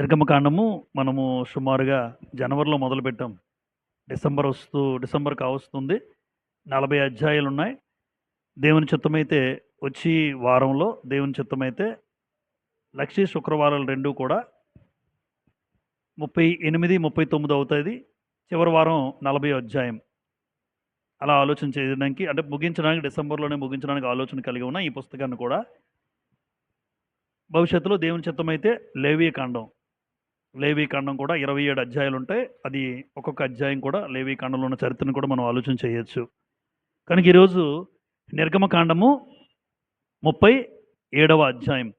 నిర్గమకాండము మనము సుమారుగా జనవరిలో మొదలుపెట్టాం. డిసెంబర్ కావస్తుంది. 40 అధ్యాయాలున్నాయి. దేవుని చిత్తమైతే వచ్చి వారంలో దేవుని చిత్తమైతే లక్షీ శుక్రవారాలు 2 కూడా 38, 39 అవుతుంది. చివరి వారం 40 అధ్యాయం. అలా ఆలోచన చేయడానికి అంటే డిసెంబర్లోనే ముగించడానికి ఆలోచన కలిగి ఉన్న ఈ పుస్తకాన్ని కూడా భవిష్యత్తులో దేవుని చిత్తమైతే లేవీకాండం కూడా 27 అధ్యాయాలు ఉంటాయి. అది ఒక్కొక్క అధ్యాయం కూడా లేవీకాండంలో ఉన్న చరిత్రను కూడా మనం ఆలోచన చేయొచ్చు. కనుక ఈరోజు నిర్గమకాండము 37వ అధ్యాయం.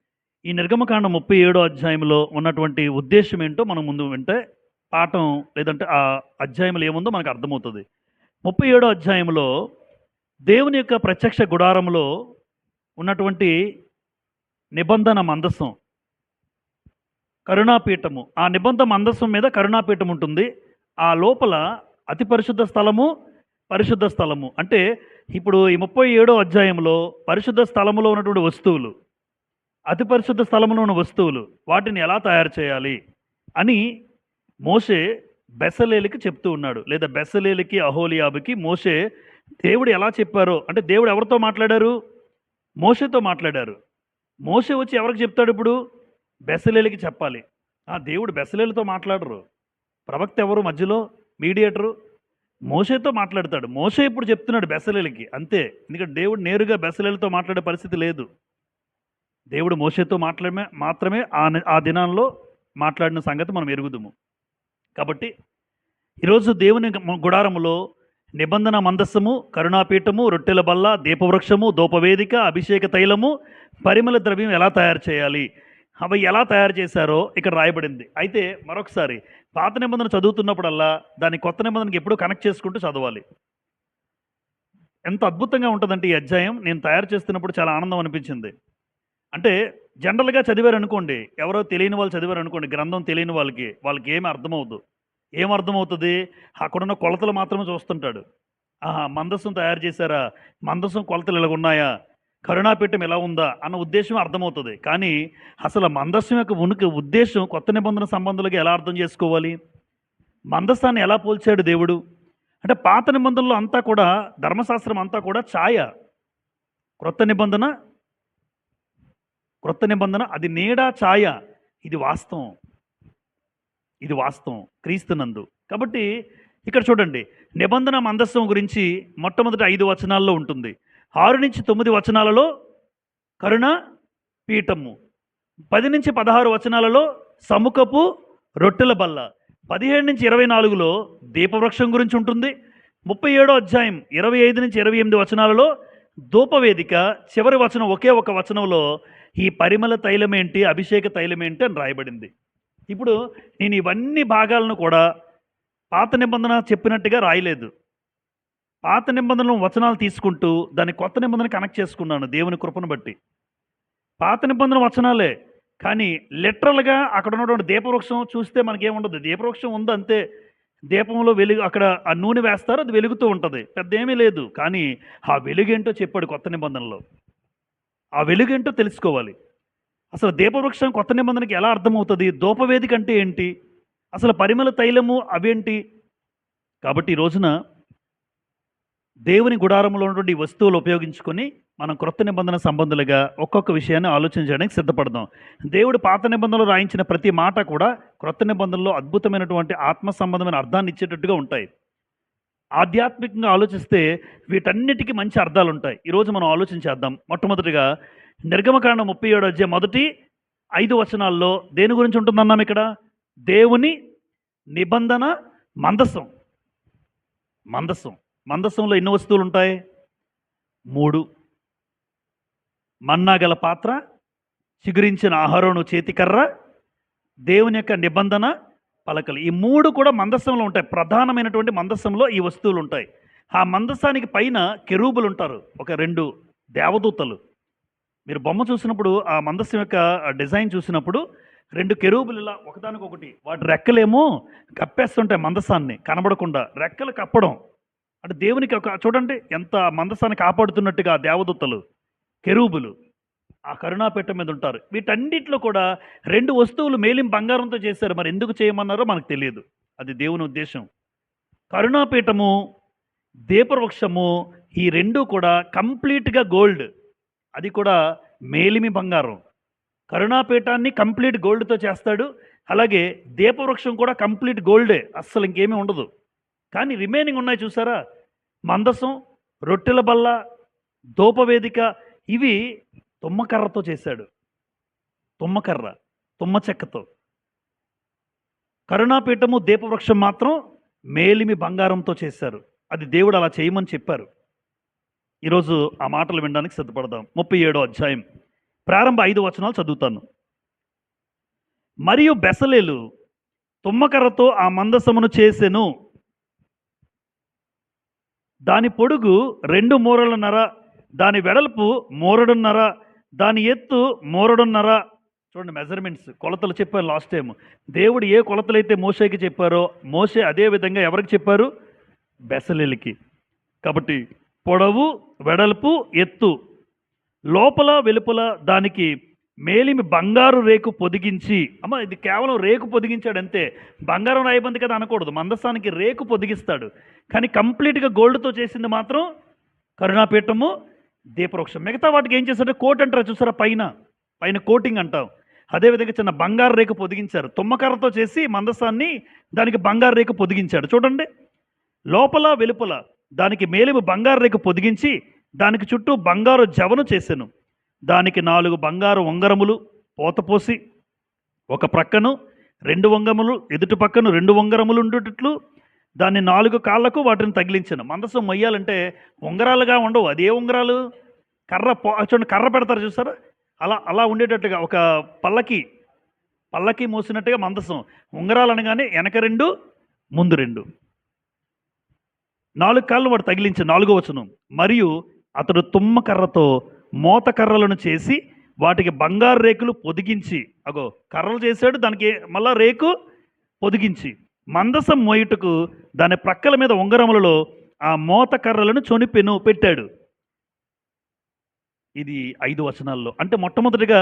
ఈ నిర్గమకాండం 37వ అధ్యాయంలో ఉన్నటువంటి ఉద్దేశం ఏంటో మనం ముందు వింటే పాఠం లేదంటే ఆ అధ్యాయంలో ఏముందో మనకు అర్థమవుతుంది. 37వ అధ్యాయంలో దేవుని యొక్క ప్రత్యక్ష గుడారంలో ఉన్నటువంటి నిబంధన మందసం, కరుణాపీఠము, ఆ నిబంధన మందసం మీద కరుణాపీఠం ఉంటుంది. ఆ లోపల అతి పరిశుద్ధ స్థలము, పరిశుద్ధ స్థలము. అంటే ఇప్పుడు ఈ 37వ అధ్యాయంలో పరిశుద్ధ స్థలములో ఉన్నటువంటి వస్తువులు, అతి పరిశుద్ధ స్థలములో ఉన్న వస్తువులు, వాటిని ఎలా తయారు చేయాలి అని మోషే బెసలేలికి చెప్తూ ఉన్నాడు. లేదా బెసలేలికి, అహోలియాబుకి మోషే దేవుడు ఎలా చెప్పారో, అంటే దేవుడు ఎవరితో మాట్లాడారు? మోషేతో మాట్లాడారు. మోషే వచ్చి ఎవరికి చెప్తాడు? ఇప్పుడు బెసలేలికి చెప్పాలి. దేవుడు బెసలేలితో మాట్లాడరు. ప్రవక్త ఎవరు మధ్యలో? మీడియేటరు. మోషేతో మాట్లాడతాడు. మోషే ఇప్పుడు చెప్తున్నాడు బెసలేలికి, అంతే. ఎందుకంటే దేవుడు నేరుగా బెసలేలితో మాట్లాడే పరిస్థితి లేదు. దేవుడు మోషేతో మాత్రమే ఆ దినాల్లో మాట్లాడిన సంగతి మనం ఎరుగుదుము. కాబట్టి ఈరోజు దేవుని గుడారములో నిబంధన మందస్సము, కరుణాపీఠము, రొట్టెల బల్ల, దీపవృక్షము, ధూపవేదిక, అభిషేక తైలము, పరిమళ ద్రవ్యం ఎలా తయారు చేయాలి, అవి ఎలా తయారు చేశారో ఇక్కడ రాయబడింది. అయితే మరొకసారి పాత నిబంధన చదువుతున్నప్పుడల్లా దాన్ని కొత్త నిబంధనకి ఎప్పుడూ కనెక్ట్ చేసుకుంటూ చదవాలి. ఎంత అద్భుతంగా ఉంటుందంటే ఈ అధ్యాయం నేను తయారు చేస్తున్నప్పుడు చాలా ఆనందం అనిపించింది. అంటే జనరల్గా చదివారు అనుకోండి, ఎవరో తెలియని వాళ్ళు చదివారు అనుకోండి, గ్రంథం తెలియని వాళ్ళకి ఏమి అర్థమవుతుంది? ఏమర్థమవుతుంది? అక్కడున్న కొలతలు మాత్రమే చూస్తుంటాడు. మందస్సం తయారు చేశారా, మందస్సం కొలతలు ఇలాగున్నాయా, కరుణాపీఠం ఎలా ఉందా అన్న ఉద్దేశం అర్థమవుతుంది. కానీ అసలు మందస్సం యొక్క ఉద్దేశం కొత్త నిబంధన సంబంధాలుగా ఎలా అర్థం చేసుకోవాలి? మందస్సాన్ని ఎలా పోల్చాడు దేవుడు? అంటే పాత నిబంధనలో అంతా కూడా, ధర్మశాస్త్రం అంతా కూడా ఛాయ. క్రొత్త నిబంధన అది నీడ, ఛాయ. ఇది వాస్తవం క్రీస్తునందు. కాబట్టి ఇక్కడ చూడండి, నిబంధన మందస్సం గురించి మొట్టమొదటి 5 వచనాల్లో ఉంటుంది. 6 నుంచి 9 వచనాలలో కరుణ పీఠము, 10 నుంచి 16 వచనాలలో సముఖపు రొట్టెల బల్ల, 17 నుంచి 24లో దీపవృక్షం గురించి ఉంటుంది. 37వ అధ్యాయం 25 నుంచి 28 వచనాలలో ధూపవేదిక, చివరి వచనం ఒకే ఒక వచనంలో ఈ పరిమళ తైలం ఏంటి, అభిషేక తైలం ఏంటి అని రాయబడింది. ఇప్పుడు నేను ఇవన్నీ భాగాలను కూడా పాత నిబంధన చెప్పినట్టుగా రాయలేదు. పాత నిబంధనలు వచనాలు తీసుకుంటూ దాన్ని కొత్త నిబంధన కనెక్ట్ చేసుకున్నాను దేవుని కృపను బట్టి. పాత నిబంధన వచనాలే, కానీ లిటరల్గా అక్కడ ఉన్నటువంటి దీపవృక్షం చూస్తే మనకేముండదు. దీపవృక్షం ఉంది అంతే, దీపంలో వెలుగు, అక్కడ ఆ నూనె వేస్తారు, అది వెలుగుతూ ఉంటుంది, పెద్ద ఏమీ లేదు. కానీ ఆ వెలుగేంటో చెప్పాడు కొత్త నిబంధనలో. ఆ వెలుగేంటో తెలుసుకోవాలి. అసలు దీపవృక్షం కొత్త నిబంధనకి ఎలా అర్థమవుతుంది? ధూపవేదిక అంటే ఏంటి? అసలు పరిమళ తైలము అవేంటి? కాబట్టి ఈ రోజున దేవుని గుడారంలో ఉన్నటువంటి వస్తువులు ఉపయోగించుకొని మనం క్రొత్త నిబంధన సంబంధులుగా ఒక్కొక్క విషయాన్ని ఆలోచించడానికి సిద్ధపడదాం. దేవుడు పాత నిబంధనలు రాయించిన ప్రతి మాట కూడా క్రొత్త నిబంధనలో అద్భుతమైనటువంటి ఆత్మ సంబంధమైన అర్థాన్ని ఇచ్చేటట్టుగా ఉంటాయి. ఆధ్యాత్మికంగా ఆలోచిస్తే వీటన్నిటికీ మంచి అర్థాలు ఉంటాయి. ఈరోజు మనం ఆలోచించేద్దాం. మొట్టమొదటిగా నిర్గమకాండం 37వ అధ్యాయం మొదటి 5 వచనాల్లో దేని గురించి ఉంటుందన్నాం? ఇక్కడ దేవుని నిబంధన మందస్సంలో ఎన్ని వస్తువులు ఉంటాయి? 3. మన్నా గల పాత్ర, చిగురించిన అహరోను చేతికర్ర, దేవుని యొక్క నిబంధన పలకలు. ఈ 3 కూడా మందస్సంలో ఉంటాయి. ప్రధానమైనటువంటి మందస్సంలో ఈ వస్తువులు ఉంటాయి. ఆ మందస్సానికి పైన కెరూబులు ఉంటారు, ఒక 2 దేవదూతలు. మీరు బొమ్మ చూసినప్పుడు ఆ మందస్సం యొక్క డిజైన్ చూసినప్పుడు 2 కెరూబులు ఇలా ఒకదానికొకటి, వాటి రెక్కలేమో కప్పేస్తుంటాయి మందస్సాన్ని కనబడకుండా. రెక్కలు కప్పడం అంటే దేవునికి చూడండి ఎంత మందస్సాన్ని కాపాడుతున్నట్టుగా దేవదూతలు, కెరూబులు. ఆ కరుణాపీఠం మీద ఉంటారు. వీటన్నిటిలో కూడా 2 వస్తువులు మేలిం బంగారంతో చేశారు. మరి ఎందుకు చేయమన్నారో మనకు తెలియదు. అది దేవుని ఉద్దేశం. కరుణాపీఠము, దీపవృక్షము, ఈ 2 కూడా కంప్లీట్‌గా గోల్డ్. అది కూడా మేలిమి బంగారం. కరుణాపీఠాన్ని కంప్లీట్ గోల్డ్‌తో చేస్తాడు. అలాగే దీపవృక్షం కూడా కంప్లీట్ గోల్డే. అస్సలు ఇంకేమీ ఉండదు. కానీ రిమైనింగ్ ఉన్నాయి చూసారా? మందసం, రొట్టెల బల్ల, ధూపవేదిక, ఇవి తుమ్మకర్రతో చేశాడు. తుమ్మకర్ర, తుమ్మ చెక్కతో. కరుణాపీఠము, దీపవృక్షం మాత్రం మేలిమి బంగారంతో చేశారు. అది దేవుడు అలా చేయమని చెప్పారు. ఈరోజు ఆ మాటలు వినడానికి సిద్ధపడదాం. 37వ అధ్యాయం ప్రారంభ 5 వచనాలు చదువుతాను. మరియు బెసలేలు తుమ్మకర్రతో ఆ మందసమును చేసెను. దాని పొడుగు 2 మూరలున్నర, దాని వెడల్పు మూరడున్నర, దాని ఎత్తు మూరడున్నర. చూడండి మెజర్మెంట్స్, కొలతలు చెప్పారు లాస్ట్ టైం. దేవుడు ఏ కొలతలైతే మోషేకి చెప్పారో, మోషే అదే విధంగా ఎవరికి చెప్పారు? బెసలేలికి. కాబట్టి పొడవు, వెడల్పు, ఎత్తు, లోపల వెలుపల దానికి మేలిమి బంగారు రేకు పొదిగించి. అమ్మ, ఇది కేవలం రేకు పొదిగించాడు అంతే. బంగారం రాయబంది కదా అనకూడదు. మందస్థానికి రేకు పొదిగిస్తాడు. కానీ కంప్లీట్గా గోల్డ్తో చేసింది మాత్రం కరుణాపీఠము, దీపవృక్షం. మిగతా వాటికి ఏం చేశాడు? కోట్ అంటారు చూసారా, పైన కోటింగ్ అంటాం. అదేవిధంగా చిన్న బంగారు రేకు పొదిగించారు. తుమ్మకర్రతో చేసి మందస్థాన్ని దానికి బంగారు రేకు పొదిగించాడు. చూడండి, లోపల వెలుపల దానికి మేలిమి బంగారు రేకు పొదిగించి దానికి చుట్టూ బంగారు జవను చేసెను. దానికి 4 బంగారు ఉంగరములు పోతపోసి ఒక ప్రక్కను 2 ఉంగరములు, ఎదుటి పక్కను 2 ఉంగరములు ఉండేటట్లు దాన్ని 4 కాళ్ళకు వాటిని తగిలించాను. మందసం మొయ్యాలంటే ఉంగరాలుగా ఉండవు. అదే ఉంగరాలు, చూడండి, కర్ర పెడతారు చూసారా, అలా ఉండేటట్టుగా ఒక పల్లకి మోసినట్టుగా మందసం. ఉంగరాలు అనగానే వెనక 2, ముందు 2, 4 కాళ్ళు వాడు తగిలించి. 4వ వచనం, మరియు అతడు తుమ్మకర్రతో మోతకర్రలను చేసి వాటికి బంగారు రేకులు పొదిగించి. అగో కర్రలు చేశాడు, దానికి మళ్ళా రేకు పొదిగించి మందసం మోయుటకు దాని ప్రక్కల మీద ఉంగరములలో ఆ మోతకర్రలను పెట్టాడు. ఇది 5 వచనాల్లో. అంటే మొట్టమొదటిగా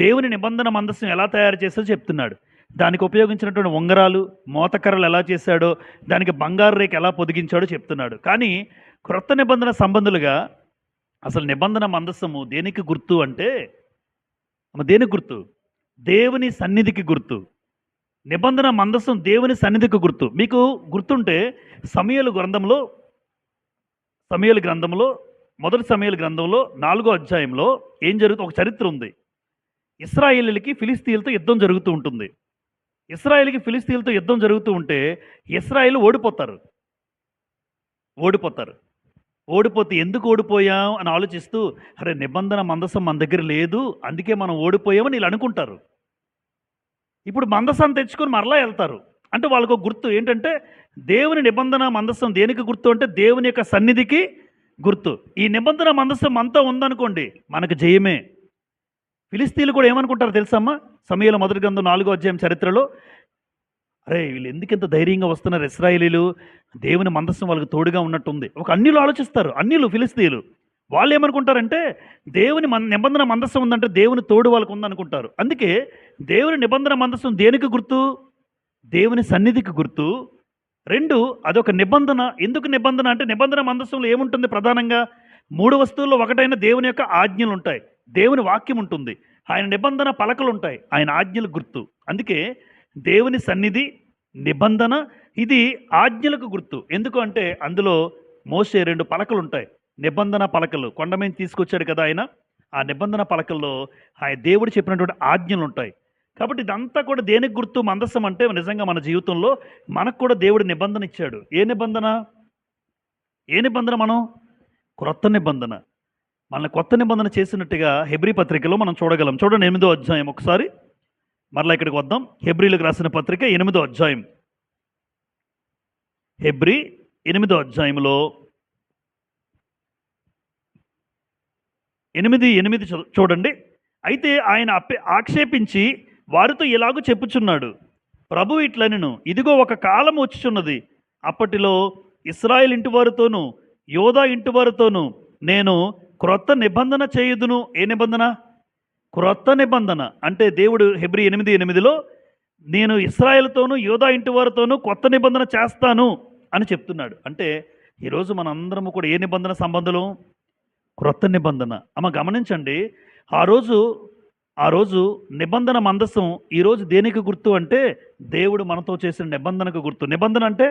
దేవుని నిబంధన మందసం ఎలా తయారు చేశాడో చెప్తున్నాడు. దానికి ఉపయోగించినటువంటి ఉంగరాలు, మోతకర్రలు ఎలా చేశాడో, దానికి బంగారు రేఖ ఎలా పొదిగించాడో చెప్తున్నాడు. కానీ క్రొత్త నిబంధన సంబంధులుగా అసలు నిబంధన మందసము దేనికి గుర్తు అంటే, దేనికి గుర్తు? దేవుని సన్నిధికి గుర్తు. నిబంధన మందసం దేవుని సన్నిధికి గుర్తు. మీకు గుర్తుంటే సమూయేలు గ్రంథంలో మొదటి సమూయేలు గ్రంథంలో 4వ అధ్యాయంలో ఏం జరుగుతుంది? ఒక చరిత్ర ఉంది. ఇశ్రాయేలీలకి ఫిలిస్తీయులతో యుద్ధం జరుగుతూ ఉంటుంది. ఇశ్రాయేలుకి ఫిలిస్తీయులతో యుద్ధం జరుగుతూ ఉంటే ఇశ్రాయేలు ఓడిపోతారు. ఓడిపోతే ఎందుకు ఓడిపోయాం అని ఆలోచిస్తూ, అరే నిబంధన మందసం మన దగ్గర లేదు, అందుకే మనం ఓడిపోయామని వీళ్ళు అనుకుంటారు. ఇప్పుడు మందసం తెచ్చుకొని మరలా వెళ్తారు. అంటే వాళ్ళకు గుర్తు ఏంటంటే, దేవుని నిబంధన మందసం దేనికి గుర్తు అంటే దేవుని యొక్క సన్నిధికి గుర్తు. ఈ నిబంధన మందసం అంతా ఉందనుకోండి, మనకు జయమే. ఫిలిస్తీన్లు కూడా ఏమనుకుంటారు తెలుసమ్మా? సమూయేలు మొదటి గ్రంథం 4వ అధ్యాయం చరిత్రలో, అరే వీళ్ళు ఎందుకు ఇంత ధైర్యంగా వస్తున్నారు ఇశ్రాయేలీలు, దేవుని మందసం వాళ్ళకి తోడుగా ఉన్నట్టుంది. ఒక అన్యులు ఆలోచిస్తారు. అన్యులు ఫిలిస్తీన్లు వాళ్ళు ఏమనుకుంటారంటే, దేవుని నిబంధన మందసం ఉందంటే దేవుని తోడు వాళ్ళకు ఉందనుకుంటారు. అందుకే దేవుని నిబంధన మందసం దేనికి గుర్తు? దేవుని సన్నిధికి గుర్తు. 2, అదొక నిబంధన. ఎందుకు నిబంధన అంటే, నిబంధన మందసంలో ఏముంటుంది? ప్రధానంగా 3 వస్తువుల్లో ఒకటైన దేవుని యొక్క ఆజ్ఞలు ఉంటాయి, దేవుని వాక్యం ఉంటుంది, ఆయన నిబంధన పలకలు ఉంటాయి, ఆయన ఆజ్ఞలు గుర్తు. అందుకే దేవుని సన్నిధి, నిబంధన, ఇది ఆజ్ఞలకు గుర్తు. ఎందుకు అంటే అందులో మోసే 2 పలకలు ఉంటాయి, నిబంధన పలకలు. కొండ మీద తీసుకొచ్చాడు కదా ఆయన, ఆ నిబంధన పలకల్లో ఆయన దేవుడు చెప్పినటువంటి ఆజ్ఞలు ఉంటాయి. కాబట్టి ఇదంతా కూడా దేనికి గుర్తు? మందసం అంటే నిజంగా మన జీవితంలో మనకు కూడా దేవుడు నిబంధన ఇచ్చాడు. ఏ నిబంధన? మనం క్రొత్త నిబంధన. మన కొత్త నిబంధన చేసినట్టుగా హెబ్రీ పత్రికలో మనం చూడగలం. చూడండి 8వ అధ్యాయం ఒకసారి మరలా ఇక్కడికి వద్దాం. హెబ్రీలకు రాసిన పత్రిక 8వ అధ్యాయం. హెబ్రీ 8వ అధ్యాయంలో 8:8 చూడండి. అయితే ఆయన ఆక్షేపించి వారితో ఇలాగూ చెప్పుచున్నాడు, ప్రభు ఇట్లనెను, ఇదిగో ఒక కాలం వచ్చుచున్నది, అప్పటిలో ఇశ్రాయేల్ ఇంటి వారితోనూ యోధా ఇంటి వారితోనూ నేను క్రొత్త నిబంధన చేయుదును. ఏ నిబంధన? క్రొత్త నిబంధన అంటే దేవుడు హెబ్రీ 8:8లో నేను ఇశ్రాయేలుతోనూ యూదా ఇంటి వారితోనూ కొత్త నిబంధన చేస్తాను అని చెప్తున్నాడు. అంటే ఈరోజు మనందరము కూడా ఏ నిబంధన సంబంధులం? క్రొత్త నిబంధన. అమ్మ గమనించండి. ఆ రోజు ఆ రోజు నిబంధన మందసం ఈరోజు దేనికి గుర్తు అంటే దేవుడు మనతో చేసిన నిబంధనకు గుర్తు. నిబంధన అంటే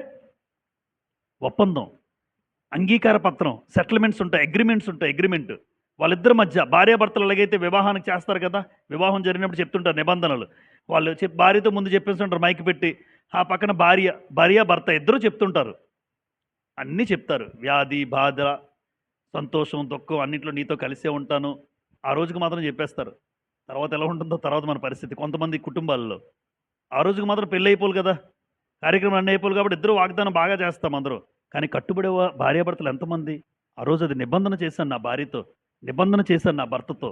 ఒప్పందం, అంగీకార పత్రం, సెటిల్మెంట్స్ ఉంటాయి, అగ్రిమెంట్స్ ఉంటాయి. అగ్రిమెంట్ వాళ్ళిద్దరి మధ్య భార్యాభర్తలు ఎలాగైతే వివాహానికి చేస్తారు కదా, వివాహం జరిగినప్పుడు చెప్తుంటారు నిబంధనలు. వాళ్ళు భార్యతో ముందు చెప్పేస్తుంటారు మైక్ పెట్టి, ఆ పక్కన భార్య భర్త ఇద్దరు చెప్తుంటారు, అన్నీ చెప్తారు. వ్యాధి బాధ సంతోషం దుఃఖం అన్నింటిలో నీతో కలిసే ఉంటాను ఆ రోజుకి మాత్రం చెప్పేస్తారు. తర్వాత ఎలా ఉంటుందో తర్వాత మన పరిస్థితి. కొంతమంది కుటుంబాల్లో ఆ రోజుకి మాత్రం పెళ్ళి అయిపోలు కదా, కార్యక్రమం అన్నీ అయిపోలు కాబట్టి ఇద్దరు వాగ్దానం బాగా చేస్తాం అందరూ. కానీ కట్టుబడే భార్యాభర్తలు ఎంతమంది? ఆ రోజు అది నిబంధన చేశాను నా భార్యతో, నిబంధన చేశాను నా భర్తతో.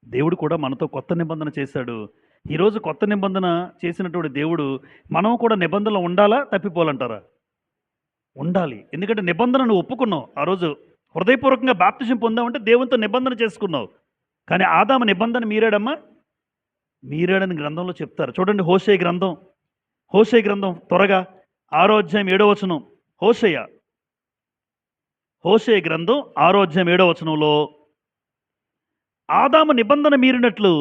దేవుడు కూడా మనతో కొత్త నిబంధన చేశాడు. ఈరోజు కొత్త నిబంధన చేసినటువంటి దేవుడు మనం కూడా నిబంధనలు ఉండాలా తప్పిపోవాలంటారా? ఉండాలి. ఎందుకంటే నిబంధనను ఒప్పుకున్నావు. ఆ రోజు హృదయపూర్వకంగా బాప్తిజం పొందామంటే దేవునితో నిబంధన చేసుకున్నావు. కానీ ఆదాము నిబంధన మీరాడమ్మా, మీరాడని గ్రంథంలో చెప్తారు. చూడండి హోషేయ గ్రంథం త్వరగా 6వ అధ్యాయం 7వ వచనం. హోషేయ గ్రంథం 6వ అధ్యాయం 7వ వచనంలో ఆదాము నిబంధన మీరినట్లు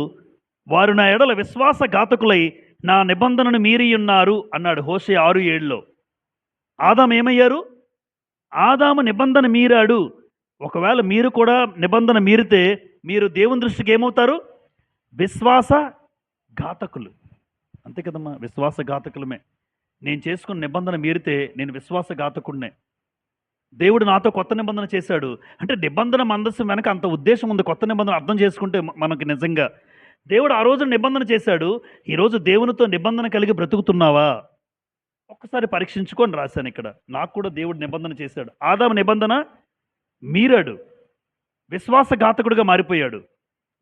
వారు నా ఎడల విశ్వాసఘాతకులై నా నిబంధనను మీరి ఉన్నారు అన్నాడు హోషేయ 6:7లో. ఆదాము ఏమయ్యారు? ఆదాము నిబంధన మీరాడు. ఒకవేళ మీరు కూడా నిబంధన మీరితే మీరు దేవుని దృష్టికి ఏమవుతారు? విశ్వాసఘాతకులు. అంతే కదమ్మా, విశ్వాసఘాతకులమే. నేను చేసుకున్న నిబంధన మీరితే నేను విశ్వాసఘాతకుడినే. దేవుడు నాతో కొత్త నిబంధన చేశాడు అంటే నిబంధన మందస్సు వెనక అంత ఉద్దేశం ఉంది. కొత్త నిబంధన అర్థం చేసుకుంటే మనకి నిజంగా దేవుడు ఆ రోజు నిబంధన చేశాడు. ఈరోజు దేవునితో నిబంధన కలిగి బ్రతుకుతున్నావా? ఒక్కసారి పరీక్షించుకొని రాశాను ఇక్కడ. నాకు కూడా దేవుడు నిబంధన చేశాడు. ఆదాము నిబంధన మీరాడు, విశ్వాసఘాతకుడిగా మారిపోయాడు.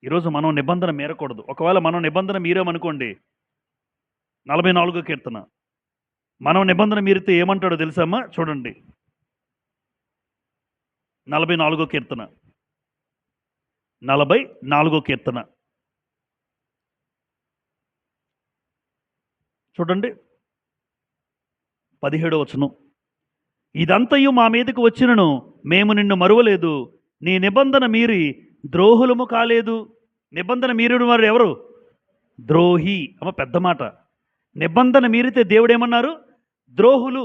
ఈరోజు మనం నిబంధన మీరకూడదు. ఒకవేళ మనం నిబంధన మీరామనుకోండి, 44వ కీర్తన, మనం నిబంధన మీరితే ఏమంటాడో తెలుసమ్మా? చూడండి 44వ కీర్తన 44వ కీర్తన చూడండి 17వ వచనం. ఇదంతయు మా మీదకు వచ్చినను మేము నిన్ను మరువలేదు, నీ నిబంధన మీరి ద్రోహులము కాలేదు. నిబంధన మీరిన వారు ఎవరు? ద్రోహి. అమ్మ పెద్ద మాట. నిబంధన మీరితే దేవుడు ఏమన్నారు? ద్రోహులు.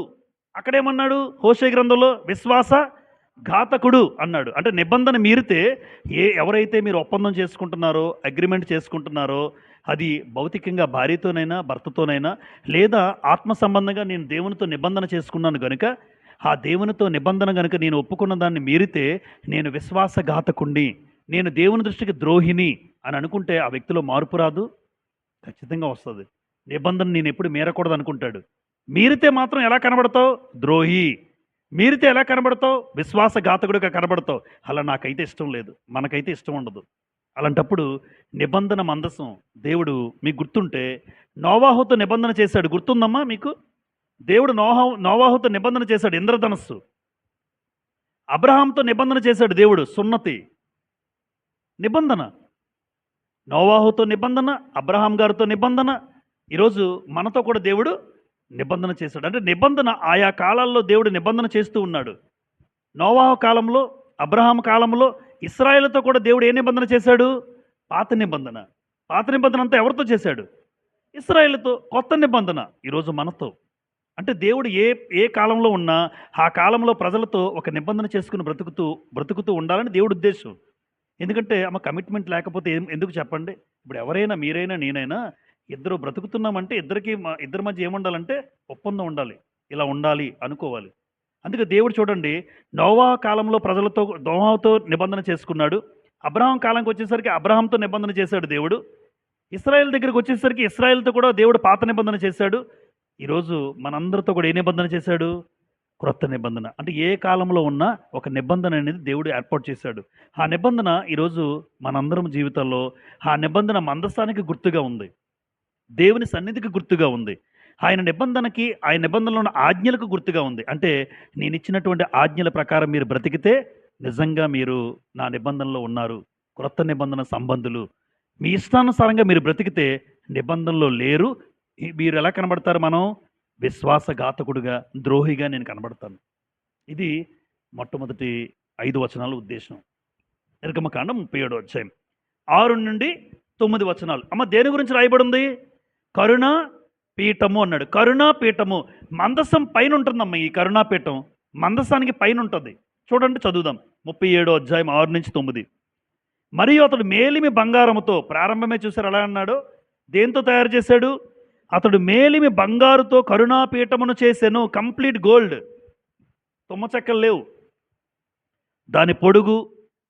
అక్కడేమన్నాడు? హోషేయ గ్రంథంలో విశ్వాస ఘాతకుడు అన్నాడు. అంటే నిబంధన మీరితే ఎవరైతే మీరు ఒప్పందం చేసుకుంటున్నారో, అగ్రిమెంట్ చేసుకుంటున్నారో, అది భౌతికంగా భార్యతోనైనా భర్తతోనైనా లేదా ఆత్మ సంబంధంగా నేను దేవునితో నిబంధన చేసుకున్నాను కనుక, ఆ దేవునితో నిబంధన కనుక నేను ఒప్పుకున్న దాన్ని మీరితే నేను విశ్వాసఘాతకుణ్ణి, నేను దేవుని దృష్టికి ద్రోహిని అని అనుకుంటే ఆ వ్యక్తిలో మార్పు రాదు? ఖచ్చితంగా వస్తుంది. నిబంధన నేను ఎప్పుడు మీరకూడదు అనుకుంటాడు. మీరితే మాత్రం ఎలా కనబడతావు? ద్రోహి. మీరితే ఎలా కనబడతావు? విశ్వాసఘాతకుడిగా కనబడతావు. అలా నాకైతే ఇష్టం లేదు, మనకైతే ఇష్టం ఉండదు. అలాంటప్పుడు నిబంధన మందసం దేవుడు మీకు గుర్తుంటే నోవాహుతో నిబంధన చేశాడు. గుర్తుందమ్మా మీకు? దేవుడు నోవాహుతో నిబంధన చేశాడు, ఇంద్రధనస్సు. అబ్రహాంతో నిబంధన చేశాడు దేవుడు, సున్నతి. నిబంధన. నోవాహుతో నిబంధన, అబ్రహాం గారితో నిబంధన. ఈరోజు మనతో కూడా దేవుడు నిబంధన చేశాడు. అంటే నిబంధన ఆయా కాలాల్లో దేవుడు నిబంధన చేస్తూ ఉన్నాడు. నోవాహు కాలంలో, అబ్రహాం కాలంలో ఇశ్రాయేలుతో కూడా దేవుడు ఏ నిబంధన చేశాడు? పాత నిబంధన. పాత నిబంధన అంతా ఎవరితో చేశాడు? ఇశ్రాయేలుతో. కొత్త నిబంధన ఈరోజు మనతో. అంటే దేవుడు ఏ కాలంలో ఉన్నా ఆ కాలంలో ప్రజలతో ఒక నిబంధన చేసుకుని బ్రతుకుతూ ఉండాలని దేవుడు ఉద్దేశం. ఎందుకంటే ఆమె కమిట్మెంట్ లేకపోతే ఎందుకు చెప్పండి? ఇప్పుడు ఎవరైనా, మీరైనా నేనైనా, ఇద్దరు బ్రతుకుతున్నామంటే ఇద్దరి మధ్య ఏముండాలంటే ఒప్పందం ఉండాలి. ఇలా ఉండాలి అనుకోవాలి. అందుకే దేవుడు చూడండి, నోవాహు కాలంలో నోవాహుతో నిబంధన చేసుకున్నాడు. అబ్రహాం కాలంకి వచ్చేసరికి అబ్రహాంతో నిబంధన చేశాడు దేవుడు. ఇశ్రాయేల్ దగ్గరికి వచ్చేసరికి ఇశ్రాయేల్తో కూడా దేవుడు పాత నిబంధన చేశాడు. ఈరోజు మనందరితో కూడా ఏ నిబంధన చేశాడు? క్రొత్త నిబంధన. అంటే ఏ కాలంలో ఉన్నా ఒక నిబంధన అనేది దేవుడు ఏర్పాటు చేశాడు. ఆ నిబంధన ఈరోజు మనందరం జీవితంలో ఆ నిబంధన మందసానికి గుర్తుగా ఉంది, దేవుని సన్నిధికి గుర్తుగా ఉంది, ఆయన నిబంధనలో ఉన్న ఆజ్ఞలకు గుర్తుగా ఉంది. అంటే నేను ఇచ్చినటువంటి ఆజ్ఞల ప్రకారం మీరు బ్రతికితే నిజంగా మీరు నా నిబంధనలో ఉన్నారు, క్రొత్త నిబంధన సంబంధులు. మీ ఇష్టానుసారంగా మీరు బ్రతికితే నిబంధనలో లేరు. మీరు ఎలా కనబడతారు? మనం విశ్వాసఘాతకుడుగా, ద్రోహిగా నేను కనబడతాను. ఇది మొట్టమొదటి 5 వచనాల ఉద్దేశం. నిర్గమకాండం 37 అధ్యాయం 6 నుండి 9 వచనాలు. అమ్మ దేని గురించి రాయబడింది? కరుణా పీఠము అన్నాడు. కరుణా పీఠము మందసం పైన ఉంటుందమ్మ. ఈ కరుణా పీఠం మందసానికి పైన ఉంటుంది. చూడండి, చదువుదాం. 37 అధ్యాయం 6 నుంచి 9. మరియు అతడు మేలిమి బంగారముతో, ప్రారంభమే చూశారు ఎలా అన్నాడు? దేంతో తయారు చేశాడు? అతడు మేలిమి బంగారుతో కరుణాపీఠమును చేసెను. కంప్లీట్ గోల్డ్, తుమ్మ చెక్కలు లేవు. దాని పొడుగు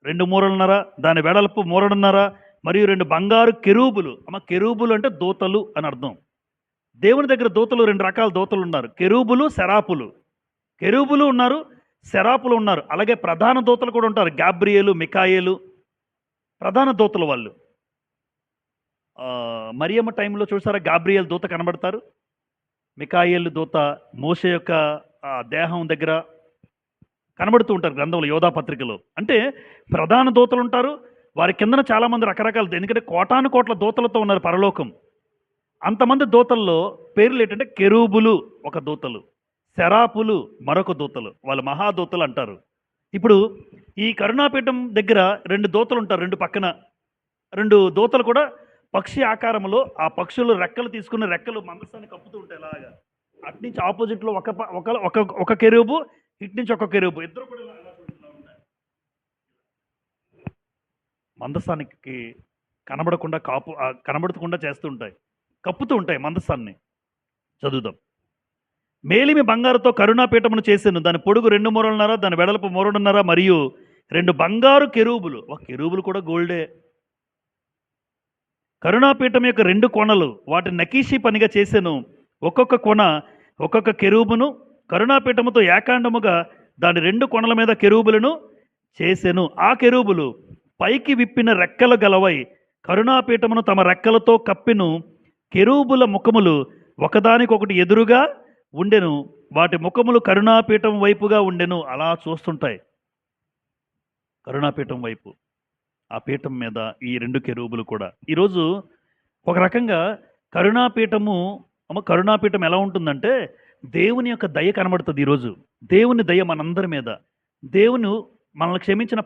2 మూరలున్నర, దాని వెడల్పు 1.5 మూరలున్నర, మరియు 2 బంగారు కెరూబులు. అమ్మ కెరూబులు అంటే దూతలు అని అర్థం. దేవుని దగ్గర దూతలు 2 రకాల దూతలు ఉన్నారు. కెరూబులు, శరాపులు. కెరూబులు ఉన్నారు, శరాపులు ఉన్నారు. అలాగే ప్రధాన దూతలు కూడా ఉంటారు. గాబ్రియేలు, మికాయేలు ప్రధాన దూతలు వాళ్ళు. మరియమ్మ టైంలో చూసారా, గాబ్రియేల్ దూత కనబడతారు. మికాయేలు దూత మోషే యొక్క దేహం దగ్గర కనబడుతూ ఉంటారు గ్రంథంలో, యోధా పత్రికలో. అంటే ప్రధాన దూతలు ఉంటారు, వారి కిందన చాలామంది రకరకాల, ఎందుకంటే కోటాను కోట్ల దూతలతో ఉన్నారు పరలోకం. అంతమంది దూతల్లో పేర్లు ఏంటంటే కెరూబులు ఒక దూతలు, శరాపులు మరొక దూతలు, వాళ్ళు మహాదూతలు అంటారు. ఇప్పుడు ఈ కరుణాపీఠం దగ్గర 2 దూతలు ఉంటారు. 2 పక్కన 2 దూతలు కూడా పక్షి ఆకారంలో, ఆ పక్షులు రెక్కలు తీసుకుని రెక్కలు మందసాన్ని కప్పుతూ ఉంటాయి. ఇలాగా అటు నుంచి ఆపోజిట్లో ఒక కెరూబు, ఇటు నుంచి ఒక కెరూబు, ఇద్దరు కూడా ఉంటాయి. మందసానికి కనబడకుండా కనబడకుండా చేస్తూ ఉంటాయి, కప్పుతూ ఉంటాయి మందసాన్ని. చదువుదాం. మేలిమి బంగారుతో కరుణాపీఠమును చేసాను. దాని పొడుగు 2 మూరలున్నర, దాని వెడల్పు 1.5 మూరలున్నర, మరియు 2 బంగారు కెరూబులు. ఒక కెరూబులు కూడా గోల్డే. కరుణాపీఠం యొక్క 2 కొనలు వాటి నకీషి పనిగా చేసాను. ఒక్కొక్క కొన ఒక్కొక్క కెరూబును. కరుణాపీఠముతో ఏకాండముగా దాని 2 కొనల మీద కెరూబులను చేసెను. ఆ కెరూబులు పైకి విప్పిన రెక్కలు గలవై కరుణాపీఠమును తమ రెక్కలతో కప్పెను. కెరూబుల ముఖములు ఒకదానికొకటి ఎదురుగా ఉండెను. వాటి ముఖములు కరుణాపీఠం వైపుగా ఉండెను. అలా చూస్తుంటాయి కరుణాపీఠం వైపు. ఆ పీఠం మీద ఈ 2 కెరూబులు కూడా. ఈరోజు ఒక రకంగా కరుణాపీఠం ఎలా ఉంటుందంటే, దేవుని యొక్క దయ కనబడుతుంది. ఈరోజు దేవుని దయ మనందరి మీద. దేవుని మనల్ని క్షమించిన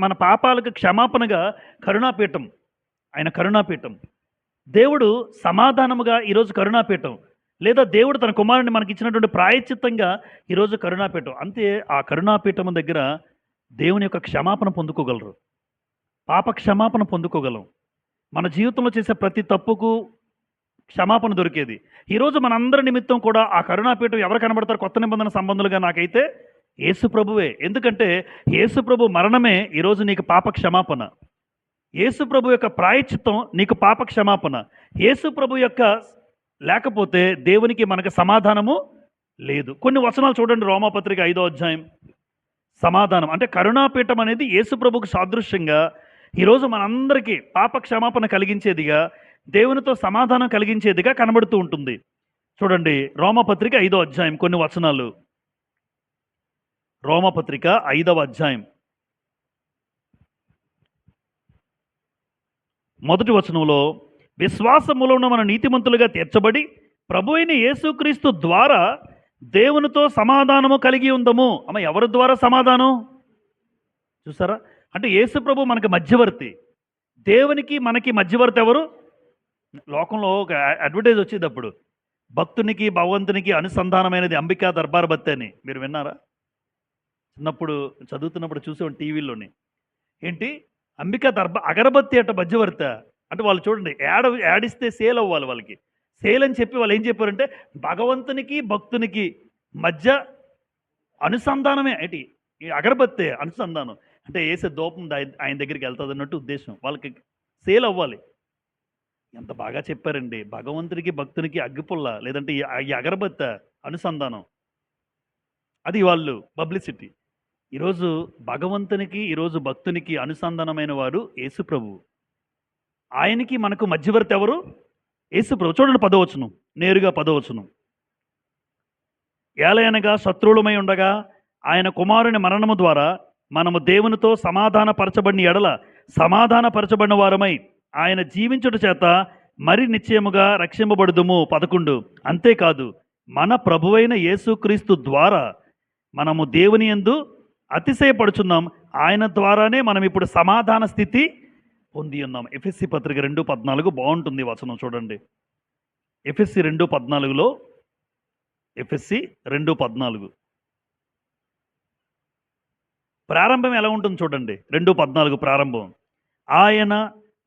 మన పాపాలకు క్షమాపణగా కరుణాపీఠం, ఆయన కరుణాపీఠం. దేవుడు సమాధానముగా ఈరోజు కరుణాపీఠం, లేదా దేవుడు తన కుమారుని మనకి ఇచ్చినటువంటి ప్రాయశ్చిత్తంగా ఈరోజు కరుణాపీఠం. అంతే, ఆ కరుణాపీఠం దగ్గర దేవుని యొక్క క్షమాపణ పొందుకోగలరు, పాప క్షమాపణ పొందుకోగలం. మన జీవితంలో చేసే ప్రతి తప్పుకు క్షమాపణ దొరికేది. ఈరోజు మనందరి నిమిత్తం కూడా ఆ కరుణాపీఠం ఎవరు కనబడతారు? కొత్త నిబంధన సంబంధులుగా నాకైతే యేసు ప్రభువే. ఎందుకంటే యేసు ప్రభు మరణమే ఈరోజు నీకు పాప క్షమాపణ. యేసు ప్రభు యొక్క ప్రాయశ్చిత్తం నీకు పాప క్షమాపణ. యేసు ప్రభు యొక్క లేకపోతే దేవునికి మనకు సమాధానము లేదు. కొన్ని వచనాలు చూడండి. రోమాపత్రిక 5వ అధ్యాయం. సమాధానం అంటే కరుణాపీఠం అనేది యేసు ప్రభుకు సాదృశ్యంగా ఈరోజు మనందరికీ పాప క్షమాపణ కలిగించేదిగా, దేవునితో సమాధానం కలిగించేదిగా కనబడుతూ ఉంటుంది. చూడండి, రోమపత్రిక 5వ అధ్యాయం కొన్ని వచనాలు. రోమపత్రిక 5వ అధ్యాయం 1వ వచనంలో, విశ్వాసములోన మన నీతిమంతులుగా తీర్చబడి ప్రభు అయిన యేసుక్రీస్తు ద్వారా దేవునితో సమాధానము కలిగి ఉందము. అమ్మ, ఎవరి ద్వారా సమాధానం? చూసారా, అంటే యేసు ప్రభు మనకి మధ్యవర్తి. దేవునికి మనకి మధ్యవర్తి ఎవరు? లోకంలో ఒక అడ్వర్టైజ్ వచ్చేది అప్పుడు, భక్తునికి భగవంతునికి అనుసంధానమైనది అంబికా దర్బార్ బత్తి అని. మీరు విన్నారా? చిన్నప్పుడు చదువుతున్నప్పుడు చూసాం టీవీలోని. ఏంటి, అంబికా అగరబత్తి అట మధ్యవర్తి అంటే. వాళ్ళు చూడండి, యాడిస్తే సేల్ అవ్వాలి వాళ్ళకి. సేల్ అని చెప్పి వాళ్ళు ఏం చెప్పారంటే, భగవంతునికి భక్తునికి మధ్య అనుసంధానమే ఏంటి, ఈ అగరబత్తే అనుసంధానం. అంటే వేసే దూపం ఆయన దగ్గరికి వెళ్తుంది అన్నట్టు ఉద్దేశం. వాళ్ళకి సేల్ అవ్వాలి. ఎంత బాగా చెప్పారండి. భగవంతునికి భక్తునికి అగ్గిపుల్ల, లేదంటే ఈ అగరబత్త అనుసంధానం, అది వాళ్ళు పబ్లిసిటీ. ఈరోజు భగవంతునికి, ఈరోజు భక్తునికి అనుసంధానమైన వారు యేసు ప్రభు. ఆయనకి మనకు మధ్యవర్తి ఎవరు? యేసు ప్రభు. చూడండి 10వ వచనం, నేరుగా 10వ వచనం. ఏలయనగా శత్రువులమై ఉండగా ఆయన కుమారుని మరణము ద్వారా మనము దేవునితో సమాధానపరచబడిన ఎడల సమాధానపరచబడిన వారమై ఆయన జీవించుట చేత మరి నిశ్చయముగా రక్షింపబడుదుము. 11. అంతేకాదు మన ప్రభువైన యేసుక్రీస్తు ద్వారా మనము దేవుని యందు అతిశయపడుచున్నాం. ఆయన ద్వారానే మనం ఇప్పుడు సమాధాన స్థితి పొంది ఉన్నాం. ఎఫెస్సి పత్రిక 2:14 బాగుంటుంది వచనం చూడండి. ఎఫెస్సి 2:14లో ఎఫెస్సి 2:14 ప్రారంభం ఎలా ఉంటుంది చూడండి. 2:14 ప్రారంభం. ఆయన